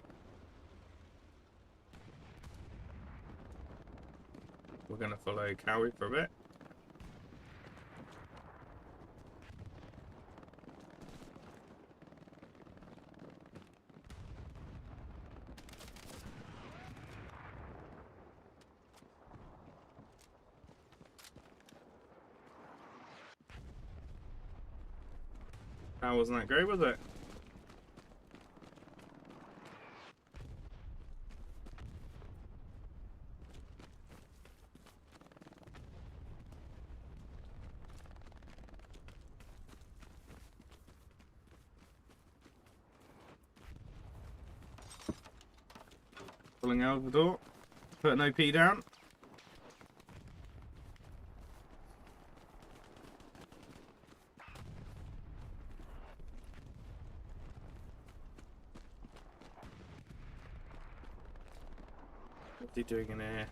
We're going to follow Cowie for a bit. That wasn't that great, was it? Pulling out of the door. Put an OP down. What's he doing in here?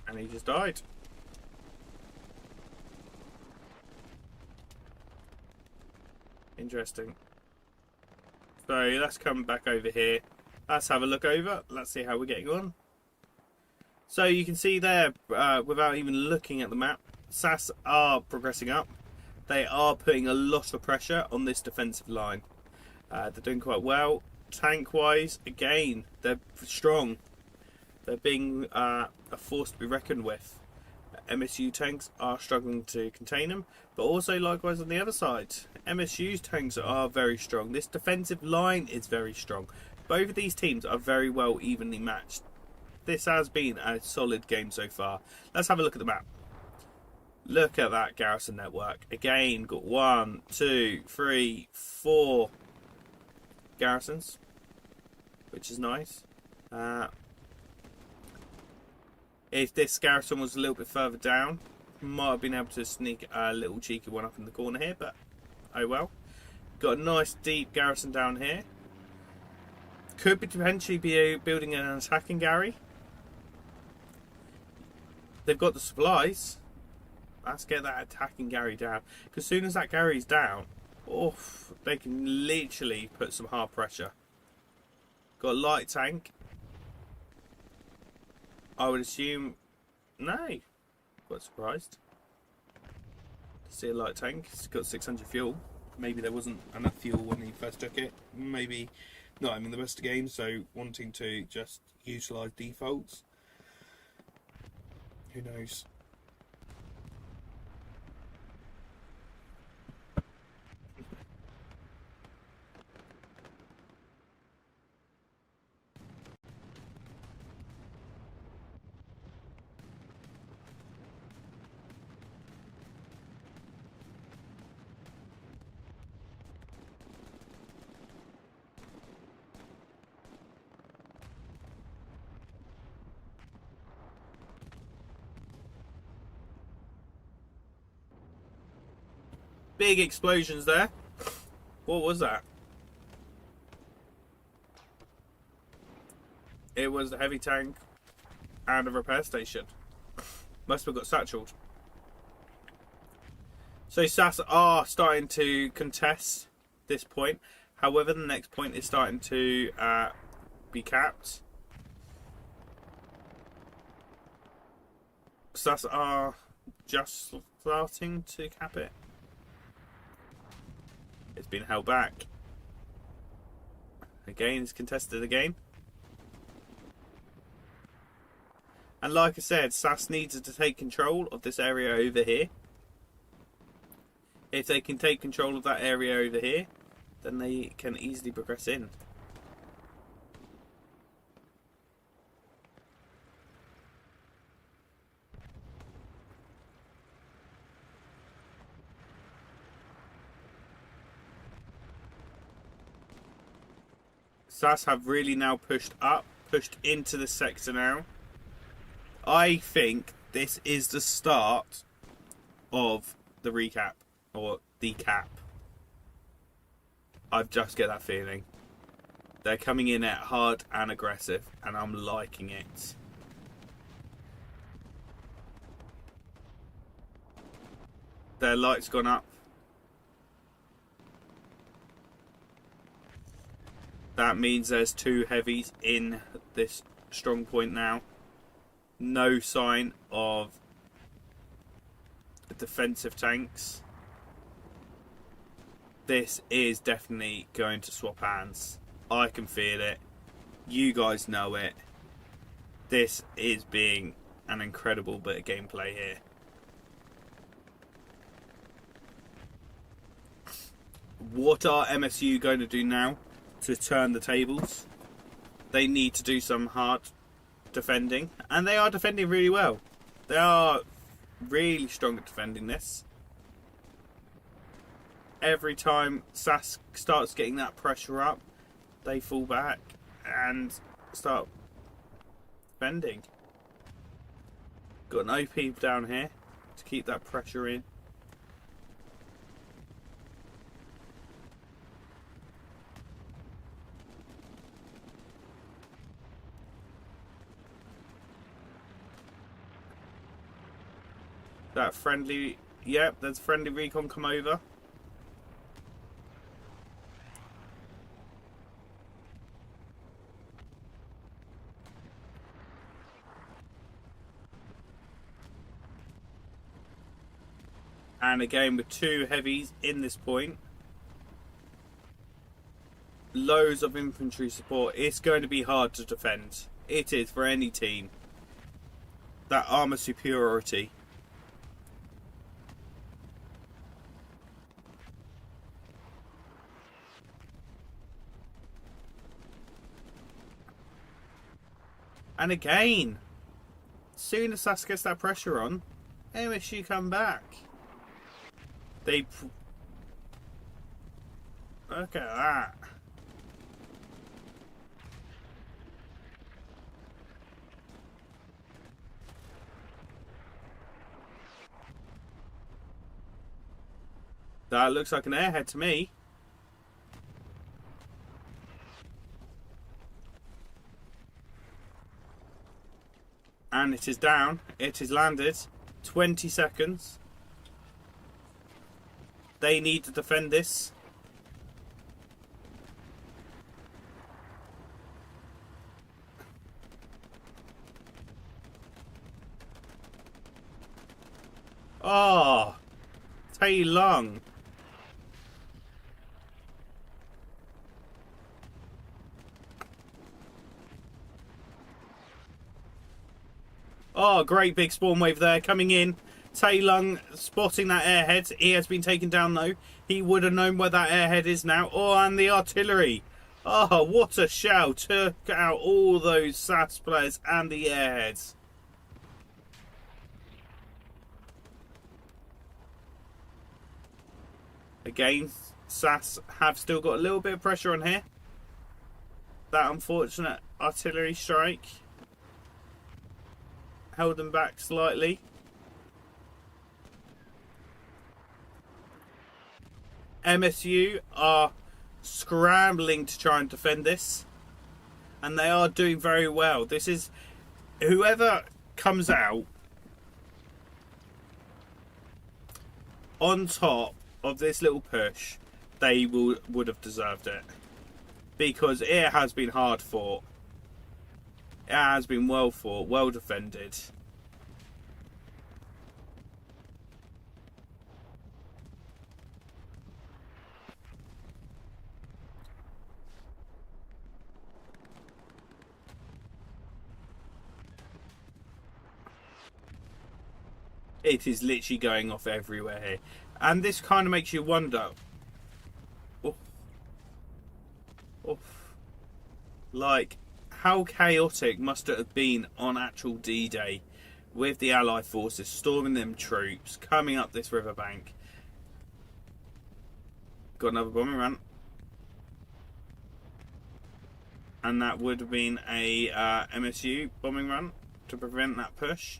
And he just died. Interesting. So let's come back over here. Let's have a look over. Let's see how we're getting on. So you can see there, without even looking at the map, SAS are progressing up. They are putting a lot of pressure on this defensive line. They're doing quite well. Tank-wise, again, they're strong. They're being a force to be reckoned with. MSU tanks are struggling to contain them, but also likewise on the other side. MSU's tanks are very strong. This defensive line is very strong. Both of these teams are very well evenly matched. This has been a solid game so far. Let's have a look at the map. Look at that garrison network. Again, got 1, 2, 3, 4 garrisons, which is nice. If this garrison was a little bit further down, might have been able to sneak a little cheeky one up in the corner here, but oh well. Got a nice deep garrison down here. Could potentially be building an attacking Gary. They've got the supplies. Let's get that attacking Gary down. Because as soon as that Gary's down, oof, they can literally put some hard pressure. Got a light tank. I would assume... No. Quite surprised to see a light tank. It's got 600 fuel. Maybe there wasn't enough fuel when he first took it. Maybe not having the best of games, so wanting to just utilise defaults. Who knows? big explosions there. What was that? It was the heavy tank and a repair station. Must have got satcheled. So SAS are starting to contest this point. However, the next point is starting to be capped. SAS are just starting to cap it. It's been held back. Again, it's contested again. And like I said, SAS needs to take control of this area over here. If they can take control of that area over here, then they can easily progress in. SAS have really now pushed into the sector now. I think this is the start of the recap, or the cap. I just get that feeling. They're coming in at hard and aggressive, and I'm liking it. Their light's gone up. That means there's 2 heavies in this strong point now. No sign of defensive tanks. This is definitely going to swap hands. I can feel it. You guys know it. This is being an incredible bit of gameplay here. What are MSU going to do now to turn the tables? They need to do some hard defending, and they are defending really well. They are really strong at defending this. Every time SAS starts getting that pressure up, they fall back and start defending. Got an OP down here to keep that pressure in. That friendly, yep, there's friendly recon come over. And again with 2 heavies in this point. Loads of infantry support. It's going to be hard to defend. It is for any team. That armour superiority. And again, as soon as SAS gets that pressure on, MSU come back. Look at that. That looks like an airhead to me. And it is down. It is landed. 20 seconds. They need to defend this. Oh, Tai Lung. Oh, great big spawn wave there coming in. Tai Lung spotting that airhead. He has been taken down though. He would have known where that airhead is now. Oh, and the artillery. Oh, what a shout. Took out all those SAS players and the airheads. Again, SAS have still got a little bit of pressure on here. That unfortunate artillery strike held them back slightly. MSU are scrambling to try and defend this, and they are doing very well. This is whoever comes out on top of this little push, they would have deserved it, because it has been hard fought. It has been well fought, well defended. It is literally going off everywhere here. And this kind of makes you wonder. Oof. Oof. Like, how chaotic must it have been on actual D-Day with the Allied forces storming them troops, coming up this riverbank. Got another bombing run. And that would have been a MSU bombing run to prevent that push.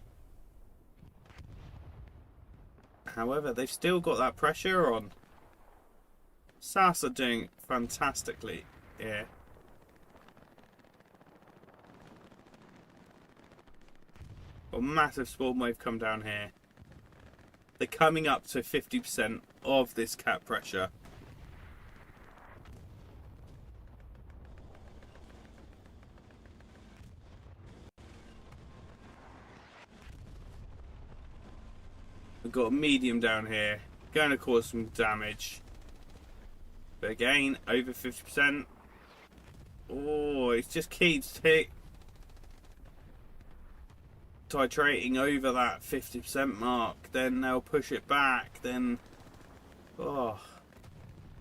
However, they've still got that pressure on. SAS are doing fantastically here. A massive spawn wave come down here. They're coming up to 50% of this cap pressure. We've got a medium down here, going to cause some damage. But again, over 50%. Oh, it just keeps titrating over that 50% mark. Then they'll push it back. Then, oh,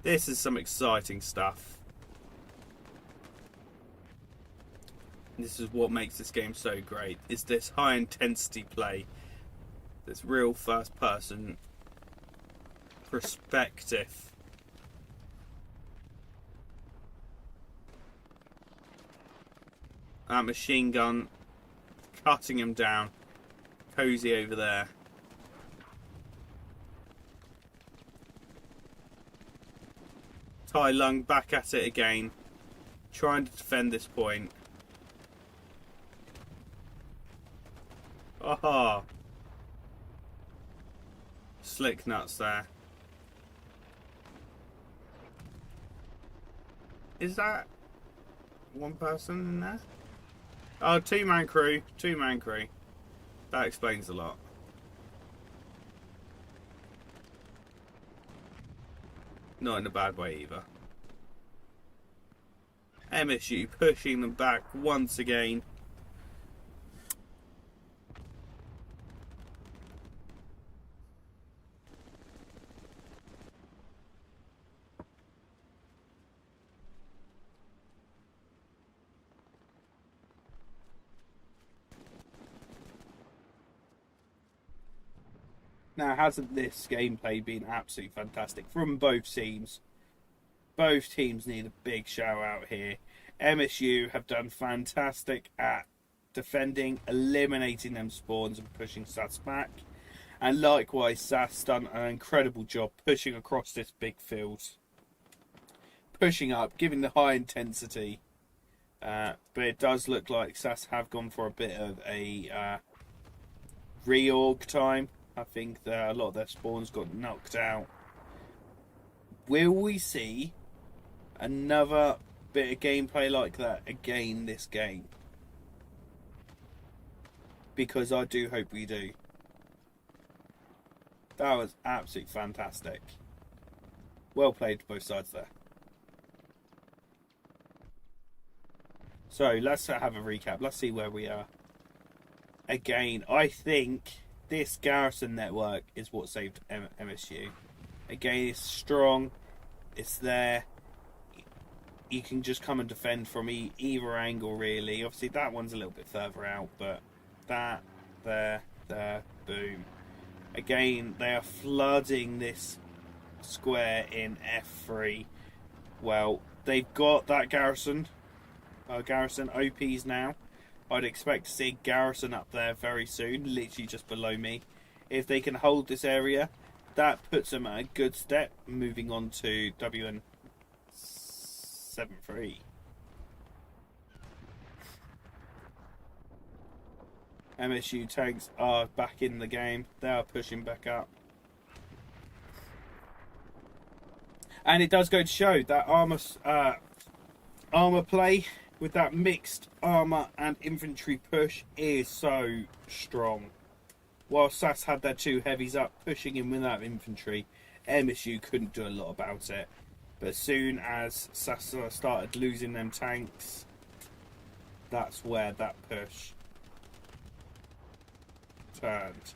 this is some exciting stuff. This is what makes this game so great. Is this high intensity play. This real first person perspective. That machine gun cutting him down. Cozy over there. Tai Lung back at it again. Trying to defend this point. Aha! Slick nuts there. Is that one person in there? Oh, two-man crew. Two-man crew. That explains a lot. Not in a bad way either. MSU pushing them back once again. Now, hasn't this gameplay been absolutely fantastic from both teams? Both teams need a big shout out here. MSU have done fantastic at defending, eliminating them spawns and pushing SAS back. And likewise, SAS done an incredible job pushing across this big field. Pushing up, giving the high intensity. But it does look like SAS have gone for a bit of a reorg time. I think that a lot of their spawns got knocked out. Will we see another bit of gameplay like that again this game? Because I do hope we do. That was absolutely fantastic. Well played both sides there. So let's have a recap. Let's see where we are. Again, I think this garrison network is what saved MSU. Again, it's strong. It's there. You can just come and defend from either angle, really. Obviously, that one's a little bit further out, but that, there, boom. Again, they are flooding this square in F3. Well, they've got that garrison. Garrison OPs now. I'd expect to see Garrison up there very soon, literally just below me. If they can hold this area that puts them at a good step. Moving on to WN73. MSU tanks are back in the game. They are pushing back up. And it does go to show that armour play with that mixed armour and infantry push is so strong. While SAS had their two heavies up pushing in without infantry, MSU couldn't do a lot about it. But as soon as SAS started losing them tanks, that's where that push turned.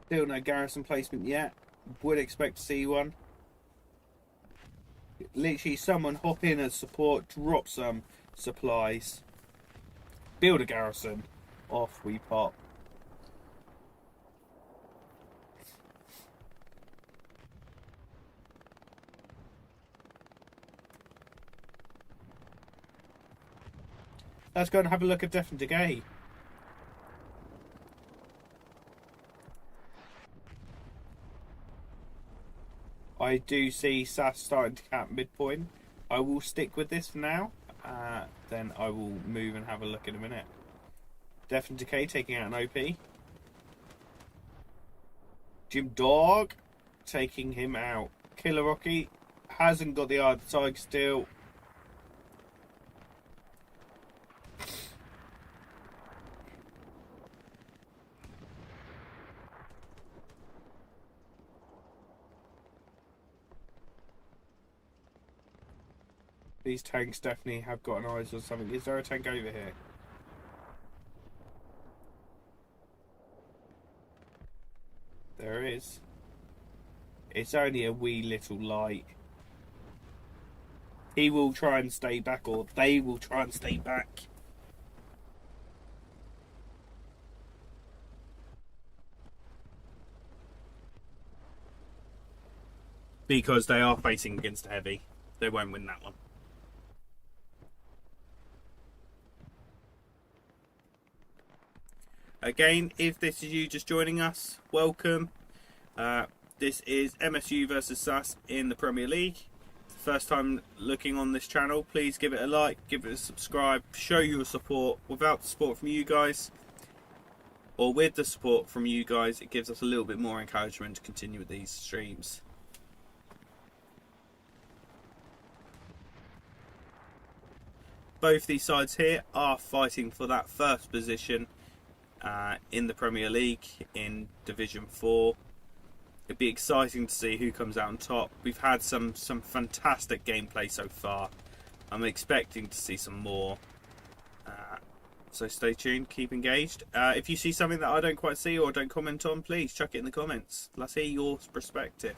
Still no garrison placement yet. Would expect to see one. Literally someone hop in as support, drop some supplies, build a garrison, off we pop. Let's go and have a look at Death and Decay. I do see SAS starting to cap midpoint. I will stick with this for now. Then I will move and have a look in a minute. Death and Decay taking out an OP. Jim Dog taking him out. Killer Rocky hasn't got the Eye of the Tiger still. These tanks definitely have got an eyes on something. Is there a tank over here? There is. It's only a wee little light. He will try and stay back, or they will try and stay back. Because they are facing against a heavy. They won't win that one. Again, if this is you just joining us, welcome. This is MSU versus SAS in the Premier League. First time looking on this channel, please give it a like, give it a subscribe, show your support. Without the support from you guys, or with the support from you guys, it gives us a little bit more encouragement to continue with these streams. Both these sides here are fighting for that first position in the Premier League in Division 4. It'd be exciting to see who comes out on top. We've had some fantastic gameplay so far. I'm expecting to see some more. So stay tuned, keep engaged. If you see something that I don't quite see or don't comment on, please chuck it in the comments. Let's hear your perspective.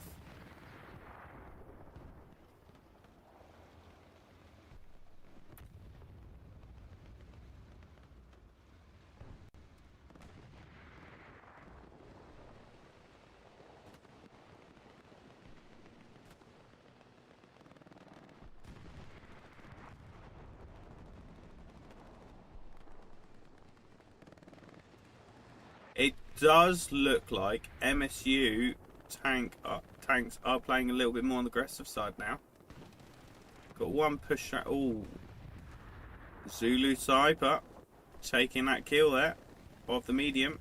It does look like MSU tanks are playing a little bit more on the aggressive side now. Got one push at Zulu side, but taking that kill there of the medium.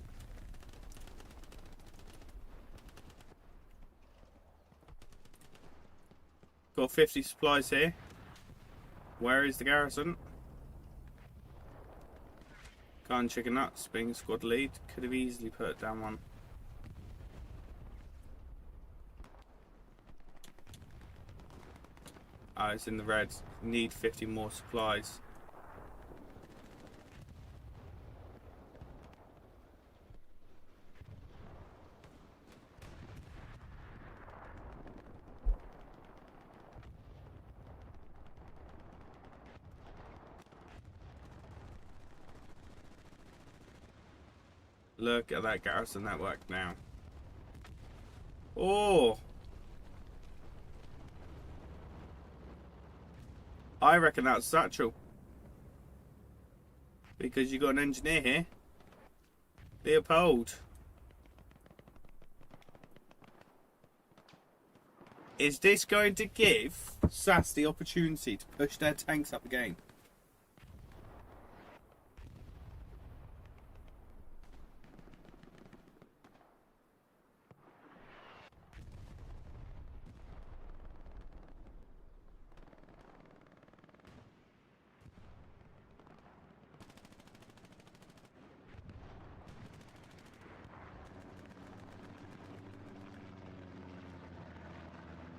Got 50 supplies here. Where is the garrison? Gun chicken nuts, being squad lead, could have easily put down one. Oh, it's in the red. Need 50 more supplies. Look at that garrison network now. Oh, I reckon that's Satchel. Because you got an engineer here. Leopold. Is this going to give SAS the opportunity to push their tanks up again?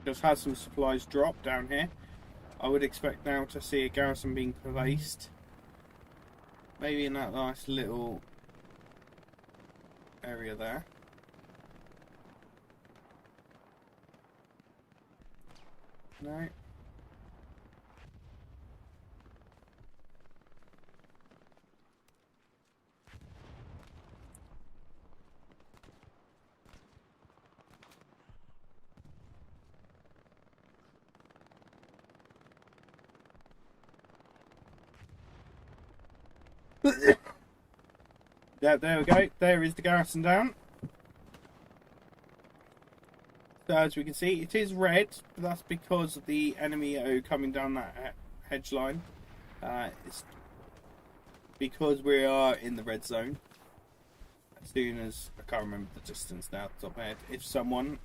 Just had some supplies drop down here. I would expect now to see a garrison being placed. Maybe in that nice little area there. No. Yeah, there we go. There is the garrison down. So as we can see, it is red, but that's because of the enemy coming down that hedge line. It's because we are in the red zone. As soon as, I can't remember the distance now off the top of my head. If someone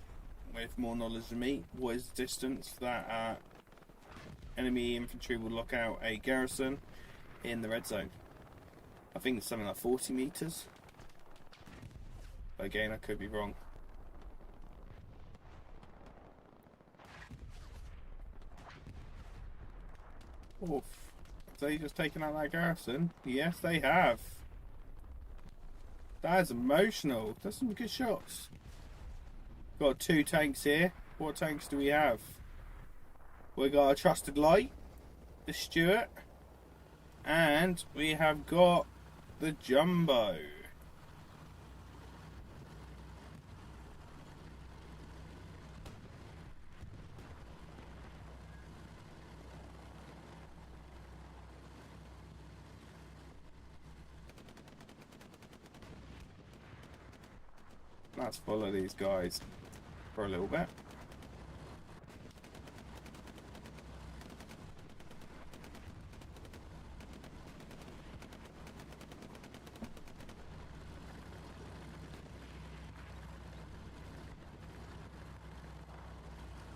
with more knowledge than me, what is the distance that enemy infantry will lock out a garrison in the red zone? I think it's something like 40 meters. But again, I could be wrong. Oof. Have they just taken out that garrison? Yes, they have. That is emotional. That's some good shots. Got 2 tanks here. What tanks do we have? We got a trusted light, the Stuart, and we have got the Jumbo. Let's follow these guys for a little bit.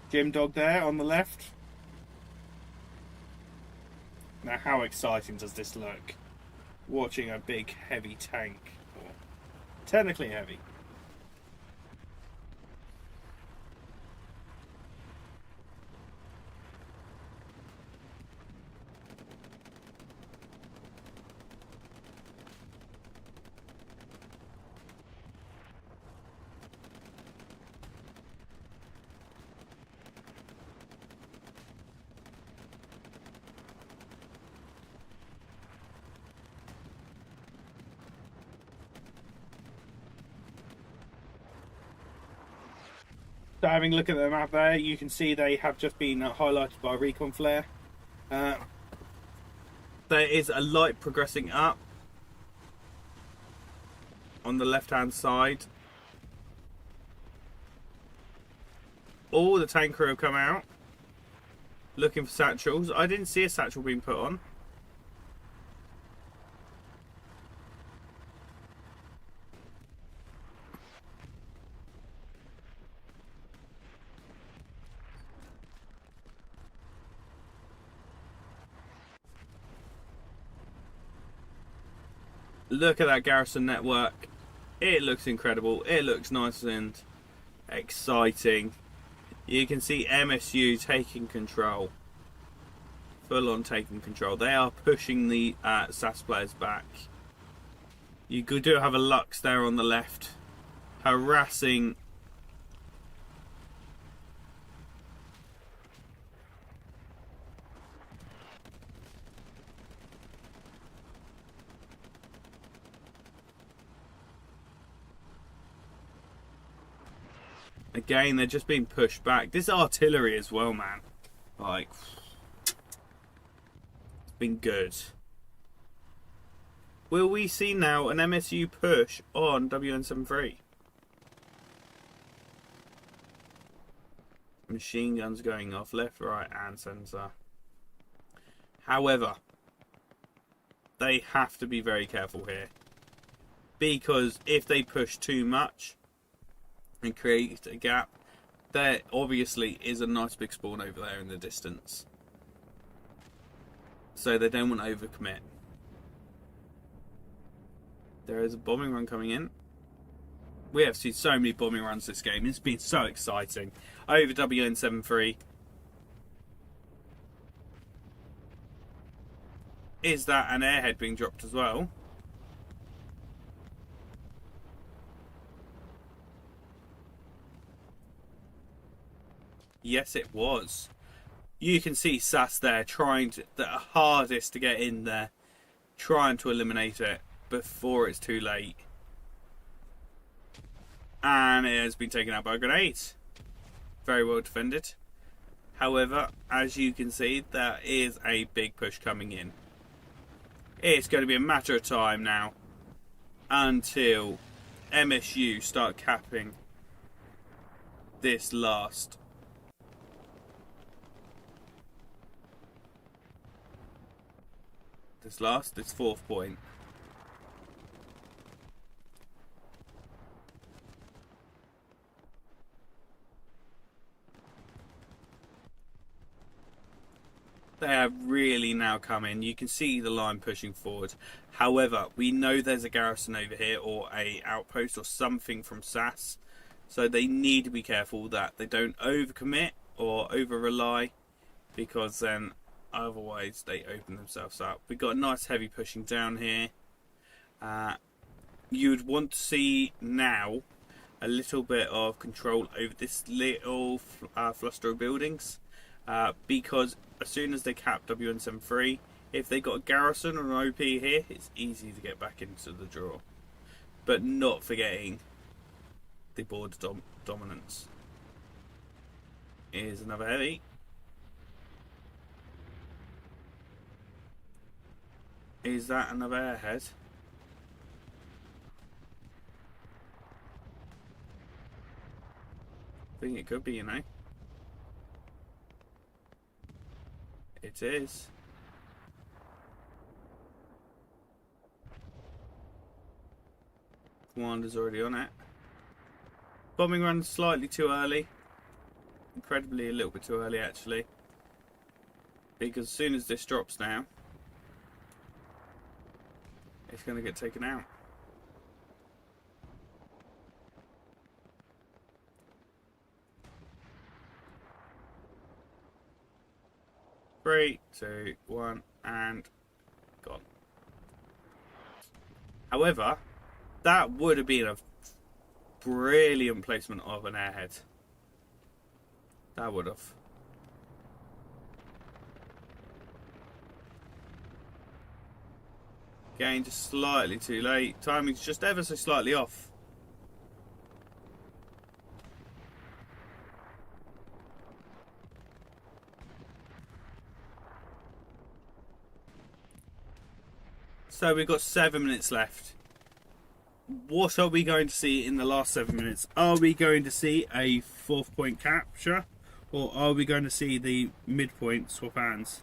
Gym dog there on the left. Now how exciting does this look? Watching a big heavy tank. Or technically heavy. So having a look at the map there, you can see they have just been highlighted by recon flare. There is a light progressing up on the left hand side. All the tank crew have come out looking for satchels. I didn't see a satchel being put on. Look at that garrison network. It looks incredible. It looks nice and exciting. You can see MSU taking control. Full on taking control. They are pushing the SAS players back. You do have a Lux there on the left. Harassing. Again, they're just being pushed back. This artillery as well, man. Like, it's been good. Will we see now an MSU push on WN73? Machine guns going off left, right, and centre. However, they have to be very careful here. Because if they push too much and create a gap, there obviously is a nice big spawn over there in the distance. So they don't want to overcommit. There is a bombing run coming in. We have seen so many bombing runs this game. It's been so exciting. Over WN73. Is that an airhead being dropped as well? Yes, it was. You can see SAS there trying the hardest to get in there, trying to eliminate it before it's too late. And it has been taken out by a grenade. Very well defended. However, as you can see, there is a big push coming in. It's going to be a matter of time now until MSU start capping this last. This fourth point. They have really now come in. You can see the line pushing forward. However, we know there's a garrison over here or a outpost or something from SAS. So they need to be careful that they don't overcommit or over-rely, because then otherwise they open themselves up. We've got a nice heavy pushing down here. You'd want to see now a little bit of control over this little cluster of buildings. Because as soon as they cap WN73, if they got a garrison or an OP here, it's easy to get back into the draw. But not forgetting the border dominance. Here's another heavy. Is that another airhead? I think it could be, you know. It is. Commander's already on it. Bombing run slightly too early. Incredibly a little bit too early actually. Because as soon as this drops now, it's going to get taken out. Three, two, one, and gone. However, that would have been a brilliant placement of an airhead. That would have. Again, just slightly too late. Timing's just ever so slightly off. So we've got 7 minutes left. What are we going to see in the last 7 minutes? Are we going to see a 4th point capture? Or are we going to see the midpoint swap hands?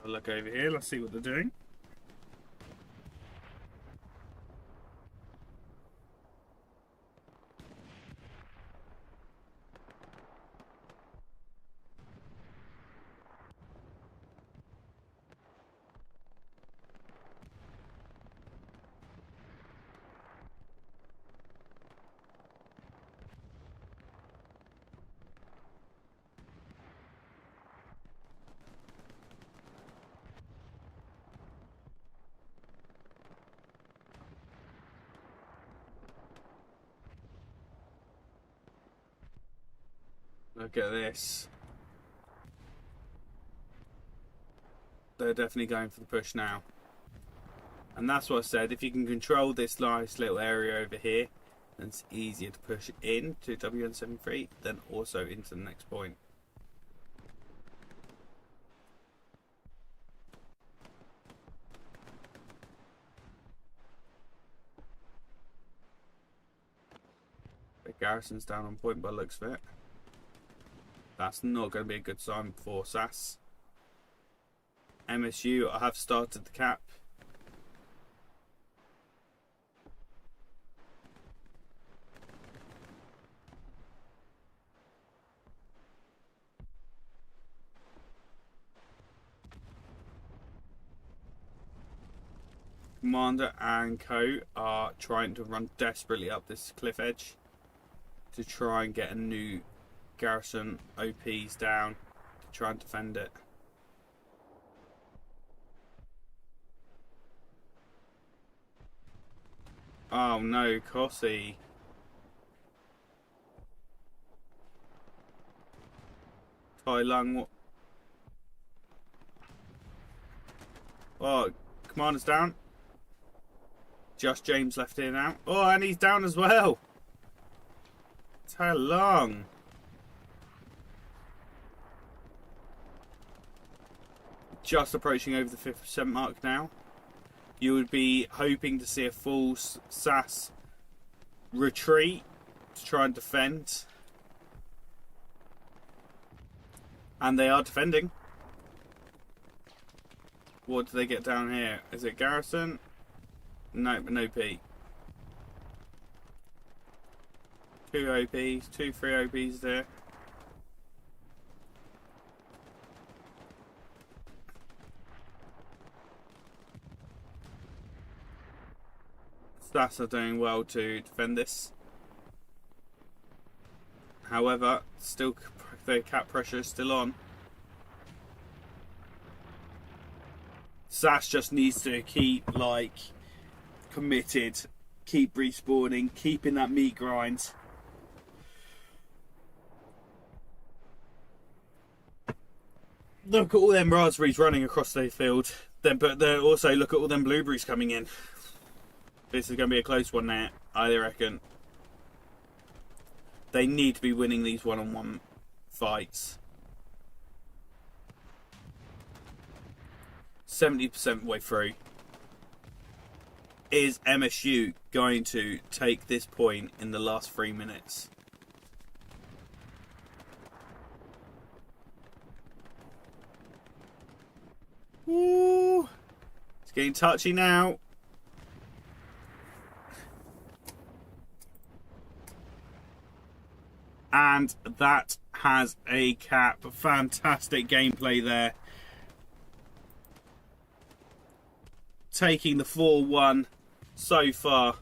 I'll look over here, let's see what they're doing. Look at this. They're definitely going for the push now. And that's what I said. If you can control this nice little area over here, then it's easier to push in to WN73 than also into the next point. The garrison's down on point by the looks of it. That's not going to be a good sign for SAS. MSU, I have started the cap. Commander and co are trying to run desperately up this cliff edge to try and get a new garrison OPs down to try and defend it. Oh no, Kossi. Tai Lung, what? Oh, Commander's down. Just James left here now. Oh, and he's down as well. Tai Lung. Just approaching over the 50% mark now. You would be hoping to see a full SAS retreat to try and defend. And they are defending. What do they get down here? Is it garrison? No, no P. 2 OPs, 3 OPs there. SAS are doing well to defend this. However, still the cap pressure is still on. SAS just needs to keep committed, keep respawning, keeping that meat grind. Look at all them raspberries running across the field. But also look at all them blueberries coming in. This is going to be a close one now, I reckon. They need to be winning these one-on-one fights. 70% way through. Is MSU going to take this point in the last 3 minutes? Ooh, it's getting touchy now. And that has a cap. Fantastic gameplay there. Taking the 4-1 so far.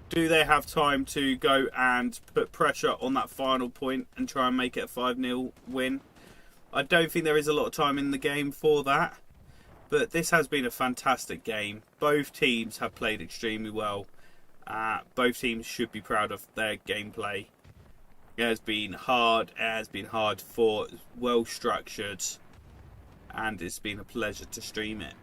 Do they have time to go and put pressure on that final point and try and make it a 5-0 win? I don't think there is a lot of time in the game for that. But this has been a fantastic game. Both teams have played extremely well. Both teams should be proud of their gameplay. It has been hard, fought, well structured, and it's been a pleasure to stream it.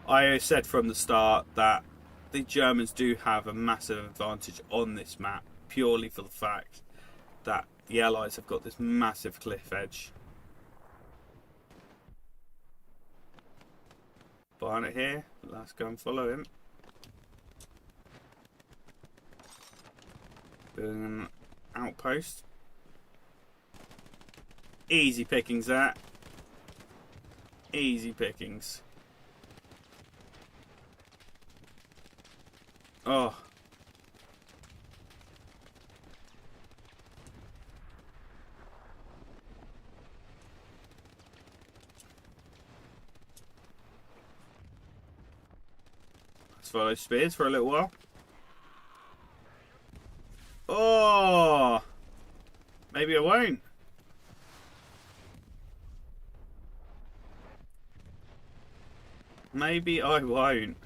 I said from the start that the Germans do have a massive advantage on this map, purely for the fact that the Allies have got this massive cliff edge. Barnett here, let's go and follow him. Building an outpost. Easy pickings that. Easy pickings. Oh. Let's follow spears for a little while. Oh. Maybe I won't. Maybe I won't.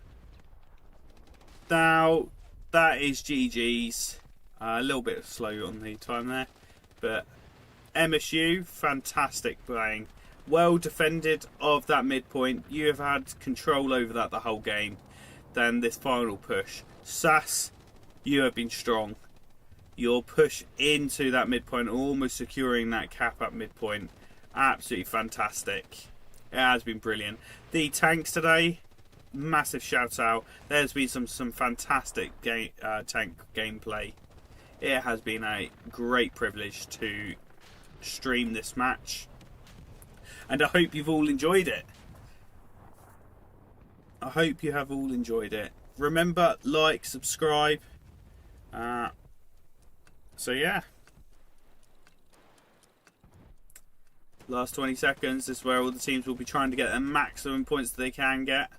Now, that is GG's. A little bit slow on the time there, but MSU, fantastic playing. Well defended of that midpoint. You have had control over that the whole game. Then this final push. SAS, you have been strong. Your push into that midpoint, almost securing that cap at midpoint. Absolutely fantastic. It has been brilliant. The tanks today, massive shout out. There's been some fantastic tank gameplay. It has been a great privilege to stream this match, and I hope you've all enjoyed it. I hope you have all enjoyed it. Remember, like, subscribe. So yeah, last 20 seconds. This is where all the teams will be trying to get the maximum points that they can get.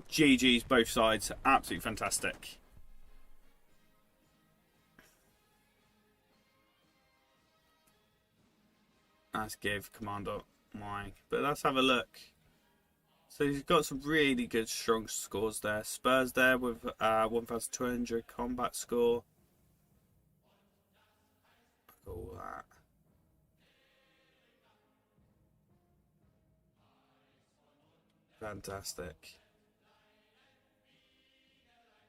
GG's both sides, absolutely fantastic. Let's give Commander mine, but let's have a look. So he's got some really good strong scores there. Spurs there with 1,200 combat score. All that. Fantastic.